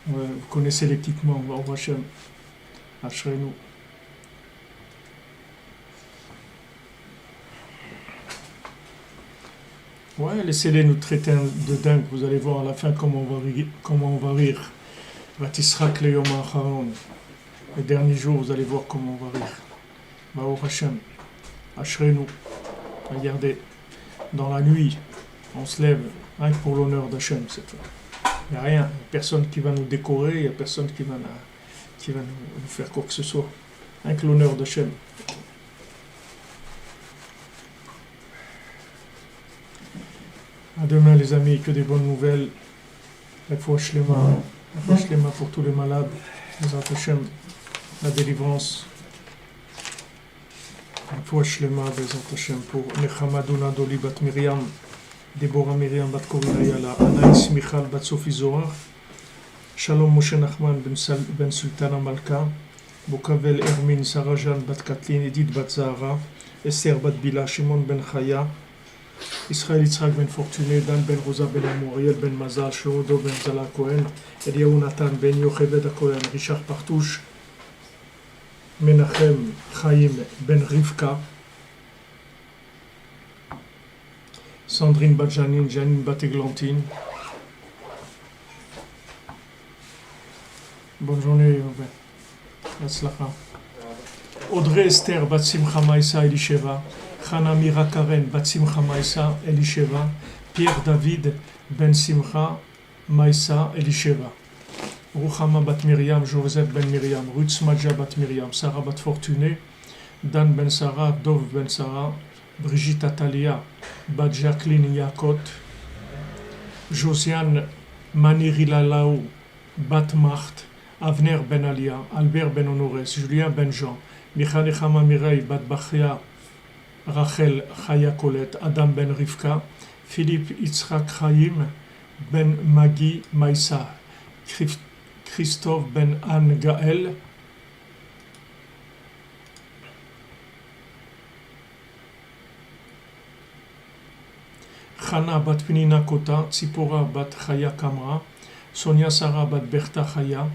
ouais, vous connaissez l'équipement, au Hachem, Ashrenu. Ouais, laissez-les nous traiter de dingue, vous allez voir à la fin comment on va rire. Vatisrak le Yom Acharon. Les derniers jours, vous allez voir comment on va rire. Baruch Hashem, Ashrenu. Regardez, dans la nuit, on se lève, rien que pour l'honneur d'Hachem, c'est tout. Il n'y a rien, personne qui va nous décorer, il n'y a personne qui va nous faire quoi que ce soit. Rien que l'honneur d'Hachem. À demain les amis, que des bonnes nouvelles. La foi shlema pour tous les malades. Bezrat Hashem, la délivrance. La foi shlema, Bezrat Hashem, pour Nechama Dona Doli bat Miriam, Deborah Miriam bat Korinayala, Anaïs Michal bat Sophie Zohar, Shalom Moshe Nachman ben Sultana Malka, Bokavel Hermine Sarajan bat Kathleen, Edith bat Zahara, Esther bat Bila, Shimon ben Chaya, Israël Yitzhak ben Fortuné, Dan ben Rosa ben Amour, Ariel ben Mazal, Shlomo ben Zala Cohen, Eliyahu Nathan ben Yocheved Cohen, Richard Partouche, Menachem Chaim ben Rivka, Sandrine bat Janine, Janine bat Églantine. Bonne journée, Atzlacha. Audrey Esther bat Simcha Maïsa Elisheva, Chana Mira Karen bat Simcha Maïsa Elisheva, Pierre David ben Simcha Maïsa Elisheva, Ruchama bat Miriam, Joseph ben Miriam, Ruth Smadja bat Miriam, Sarah bat Fortuné, Dan ben Sarah, Dov ben Sarah, Brigitte Atalia bat Jacqueline Yakot, Josiane Manirilalau bat Marthe, Avner ben Alia, Albert ben Honorès, Julien ben Jean, Michal Echama Mireille bat Bachia, Rachel Chaya Colette, Adam ben Rivka, Philippe Yitzhak Chaim ben Magi Maïsa, Christophe ben Anne Gaël, Chana bat Penina Kota, Tzipora bat Chaya Kamra, Sonia Sarah bat Berta Chaya,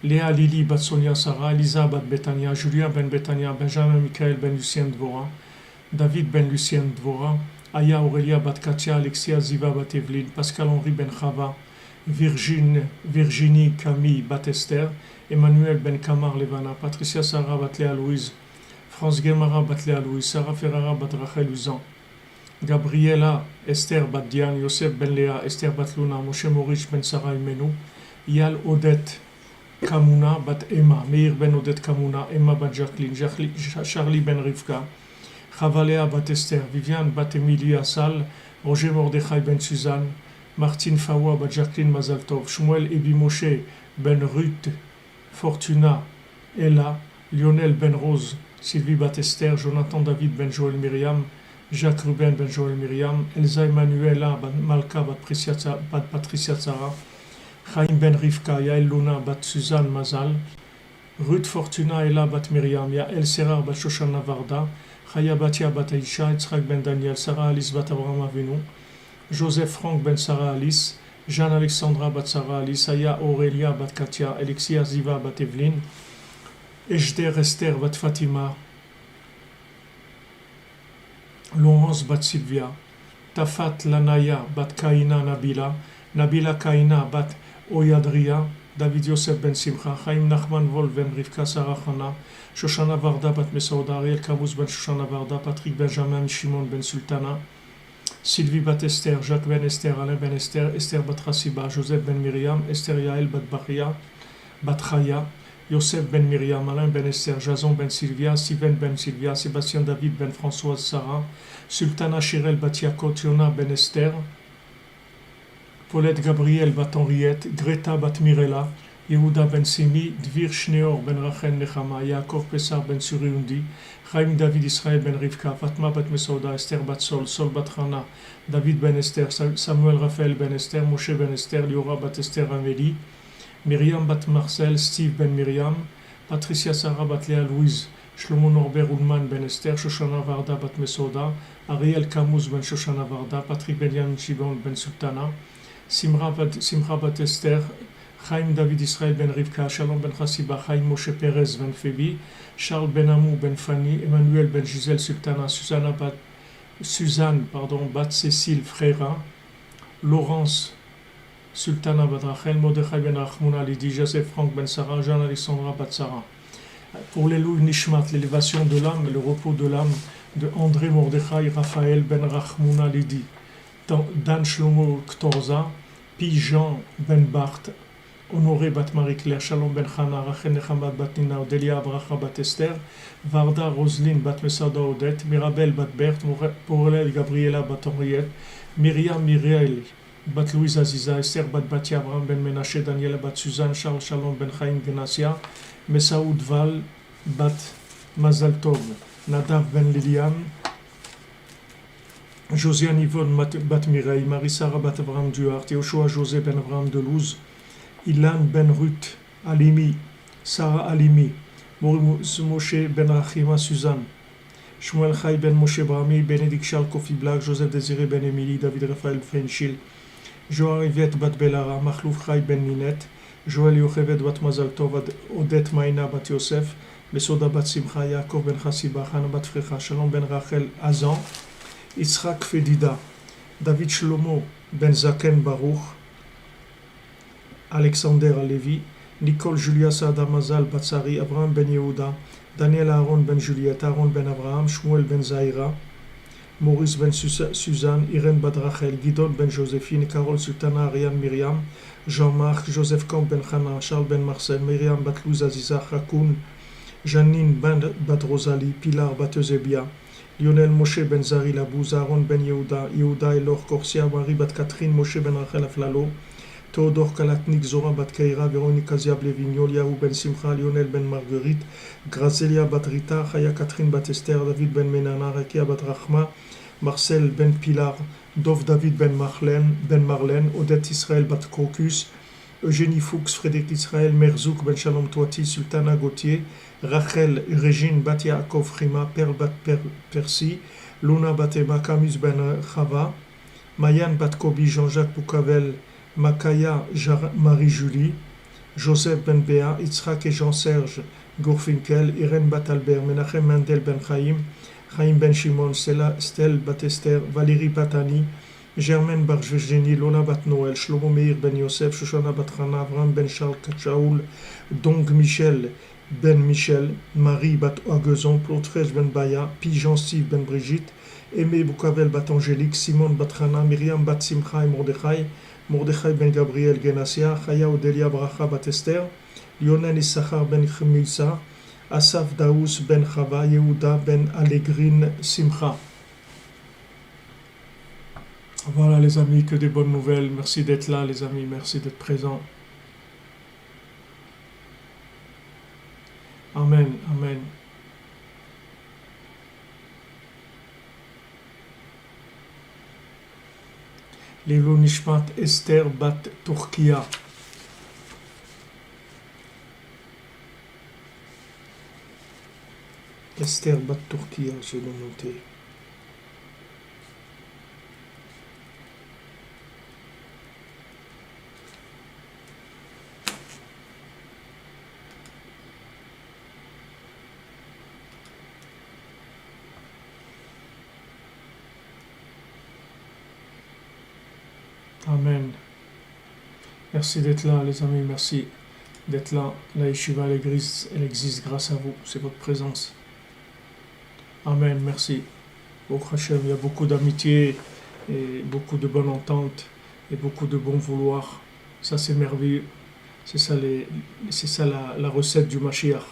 Léa Lili bat Sonia Sarah, Elisa bat Betania, Julien ben Betania, Benjamin Michael ben Lucien Dvora, David ben Lucien Dvora, Aya Aurélia bat Katia, Alexia Ziva bat Evelyne, Pascal Henri ben Chava, Virginie Camille bat Esther, Emmanuel ben Kamar Levana, Patricia Sarah bat Léa Louise, France Guémara bat Léa Louise, Sarah Ferrara bat Rachel Uzan, Gabriela Esther bat Diane, Yosef ben Léa, Esther bat Luna, Moshe Maurice ben Sarah Imenu, Yal Odette Kamuna bat Emma, Meir ben Odette Kamuna, Emma bat Jacqueline, Charlie ben Rivka, Chavalea bat Esther, Viviane bat Emilia Sal, Roger Mordechai ben Suzanne, Martine Fawa bat Jacqueline Mazaltov, Shmuel Ebi Moshe ben Ruth, Fortuna Ella, Lionel ben Rose, Sylvie bat Esther, Jonathan David ben Joël Myriam, Jacques Ruben ben Joël Myriam, Elsa Emmanuela bat Malka bat Patricia Tzara, Chaim ben Rivka, Yael Luna bat Suzanne Mazal, Ruth Fortuna Ella bat Myriam, Yael Serar bat Shoshana Varda, Chaya Batia bat Aisha, Yitzhak ben Daniel, Sarah Alice bat Abraham Avinu, Joseph Franck ben Sarah Alice, Jeanne Alexandra bat Sarah Alice, Aya Aurélia bat Katia, Alexia Ziva bat Evelyne, Ejder Esther bat Fatima, Laurence bat Sylvia, Tafat Lanaya bat Kaina Nabila, Nabila Kaina bat Oyadria, David Yosef ben Simcha, Chaim Nachman Vol ben Rivka Sarah Chana, Shoshana Varda bat Mesauda, Ariel Kamuz ben Shoshana Varda, Patrick Benjamin Shimon ben Sultana, Sylvie bat Esther, Jacques ben Esther, Alain ben Esther, Esther bat Rassiba, Joseph ben Myriam, Esther Yael bat Bachia, bat Chaya, Yosef ben Myriam, Alain ben Esther, Jason ben Sylvia, Steven ben Sylvia, Sébastien David ben Françoise Sarah, Sultana Shirel bat Yakot, Yona ben Esther, Paulette Gabriel bat Henriette, Greta bat Mirella, Yehuda ben Simi, Dvir Shneor ben Rachel Nechama, Yaakov Pesar ben Suriundi, Chaim David Israël ben Rivka, Fatma bat Mesauda, Esther bat Sol, Sol bat Hana, David ben Esther, Samuel Raphaël ben Esther, Moshe ben Esther, Liora bat Esther Amélie, Myriam bat Marcel, Steve ben Myriam, Patricia Sarah bat Léa Louise, Shlomo Norbert Ullman ben Esther, Shoshana Varda bat Mesauda, Ariel Kamuz ben Shoshana Varda, Patrick Benjamin Shibon ben Sultana, Simcha bat Esther, Chaim David Israël ben Rivka, Shalom ben Chassiba, Chaim Moshe Perez ben Phoebe, Charles ben Amou ben Fanny, Emmanuel ben Gisèle Sultana, Suzanne bat Cécile Frera, Laurence Sultana bat Rachel, Mordechai ben Rachmouna Lidi, Joseph Franck ben Sarah, Jeanne Alexandra bat Sarah. Pour l'éloui Nishmat, l'élévation de l'âme et le repos de l'âme de André Mordechai Raphaël ben Rachmouna Lidi, Dan Shlomo Ktorza, Pi Jean ben Bart, Honoré bat Marie-Claire, Shalom ben Chana, Rachel Nechama bat Nina, Odelia Abracha bat Esther, Varda Roselyne bat Mesada Odette, Mirabel bat Berthe, Porelel Gabriela bat Henriette, Myriam Miriel bat Louise Aziza, Esther bat Batia, Abraham ben Menashe, Daniela bat Suzanne, Charles Shalom ben Chaim Genasia, Mesaoud Val bat Mazal Tov, Nadav ben Lilian, Josiane Yvonne bat Mireille, Marie-Sara bat Abraham Duhart, Yoshua José ben Abraham Delouze, Ilan ben Ruth Alimi, Sarah Alimi, Moshe ben Rachima Suzanne, Shmuel Chai ben Moshe Brami, Bénédicte Charles Kofi Black, Joseph Désiré ben Émilie, David Raphaël Fenchil, Joël Yvette bat Belara, Machlouf Chai ben Ninette, Joël Yochevet bat Mazal Tov, Odette Maïna bat Yosef, Mesoda bat Simcha, Yaakov ben Chassiba, Chana bat Frecha, Shalom ben Rachel Azan, Yitzhak Fedida, David Shlomo ben Zaken Baruch, Alexander Alevi, Nicole Julia Sada Mazal Batsari, Abraham Ben Yehuda, Daniel Aaron Ben Juliette, Aaron Ben Abraham, Shmuel Ben Zaira, Maurice Ben Suzanne, Irène Badrachel, Guidon Ben Joséphine, Carole Sultana, Ariane Myriam, Jean-Marc, Joseph Combe Ben Hana, Charles Ben Marcel, Myriam Batlouz Aziza Hakoun, Janine Ben Bat Rosalie, Pilar Bat Eusebia, Lionel Moshe Ben Zari Labouz, Aaron Ben Yehuda, Yehuda Elor Corsia, Marie Bat Catherine, Moshe Ben Rachel Aflalo, Théodore Kalatnik, Zora Bat Keira, Véronique Aziab Levignol, Yahou Ben Simcha, Lionel Ben Marguerite, Grazelia Bat Rita, Chaya Catherine Bat Esther, David Ben Menana, Rekia Bat Rachma, Marcel Ben Pilar, Dov David Ben Marlène, Odette Israël Bat Crocus, Eugénie Fuchs, Frédéric Israël, Merzouk Ben Shalom Touati, Sultana Gauthier, Rachel Régine Bat Yaakov Rima, Perle Bat Percy, Luna Bat Emma, Camus Ben Chava, Mayan Bat Kobi, Jean-Jacques Boucavel, Makaya Marie-Julie, Joseph Ben Béa, Yitzhak et Jean-Serge Gourfinkel, Irène Bat Albert, Menachem Mendel Ben Chaim, Chaim Ben Shimon, Stella Bat Esther, Valérie Batani, Germaine Bar Virginie, Lola Bat Noël, Shlomo Meir Ben Yosef, Shoshana Bat Hana, Avram Ben Charles Shaoul, Dong Michel Ben Michel, Marie Bat Agezon, Plotrech Ben Baya, Pigeon Steve Ben Brigitte, Aimé Boukavel Bat Angélique, Simone Bat Hana, Myriam Bat Simcha et Mordechai, Mordechai Ben Gabriel Genassia, Chaya Odelia Bracha Bat Esther, Lionel Issachar Ben Chemilsa, Asaf Daous Ben Chava, Yehuda Ben Allegrin Simcha. Voilà les amis, que des bonnes nouvelles. Merci d'être là les amis, merci d'être présents. Amen, amen. Lelo Nishmat Esther Bat Turkia. Esther Bat Turkia, je l'ai noté. Amen. Merci d'être là, les amis. Merci d'être là. La Yeshiva, elle existe grâce à vous. C'est votre présence. Amen. Merci. Au Hachem, il y a beaucoup d'amitié et beaucoup de bonne entente et beaucoup de bon vouloir. Ça, c'est merveilleux. C'est ça la recette du Mashiach.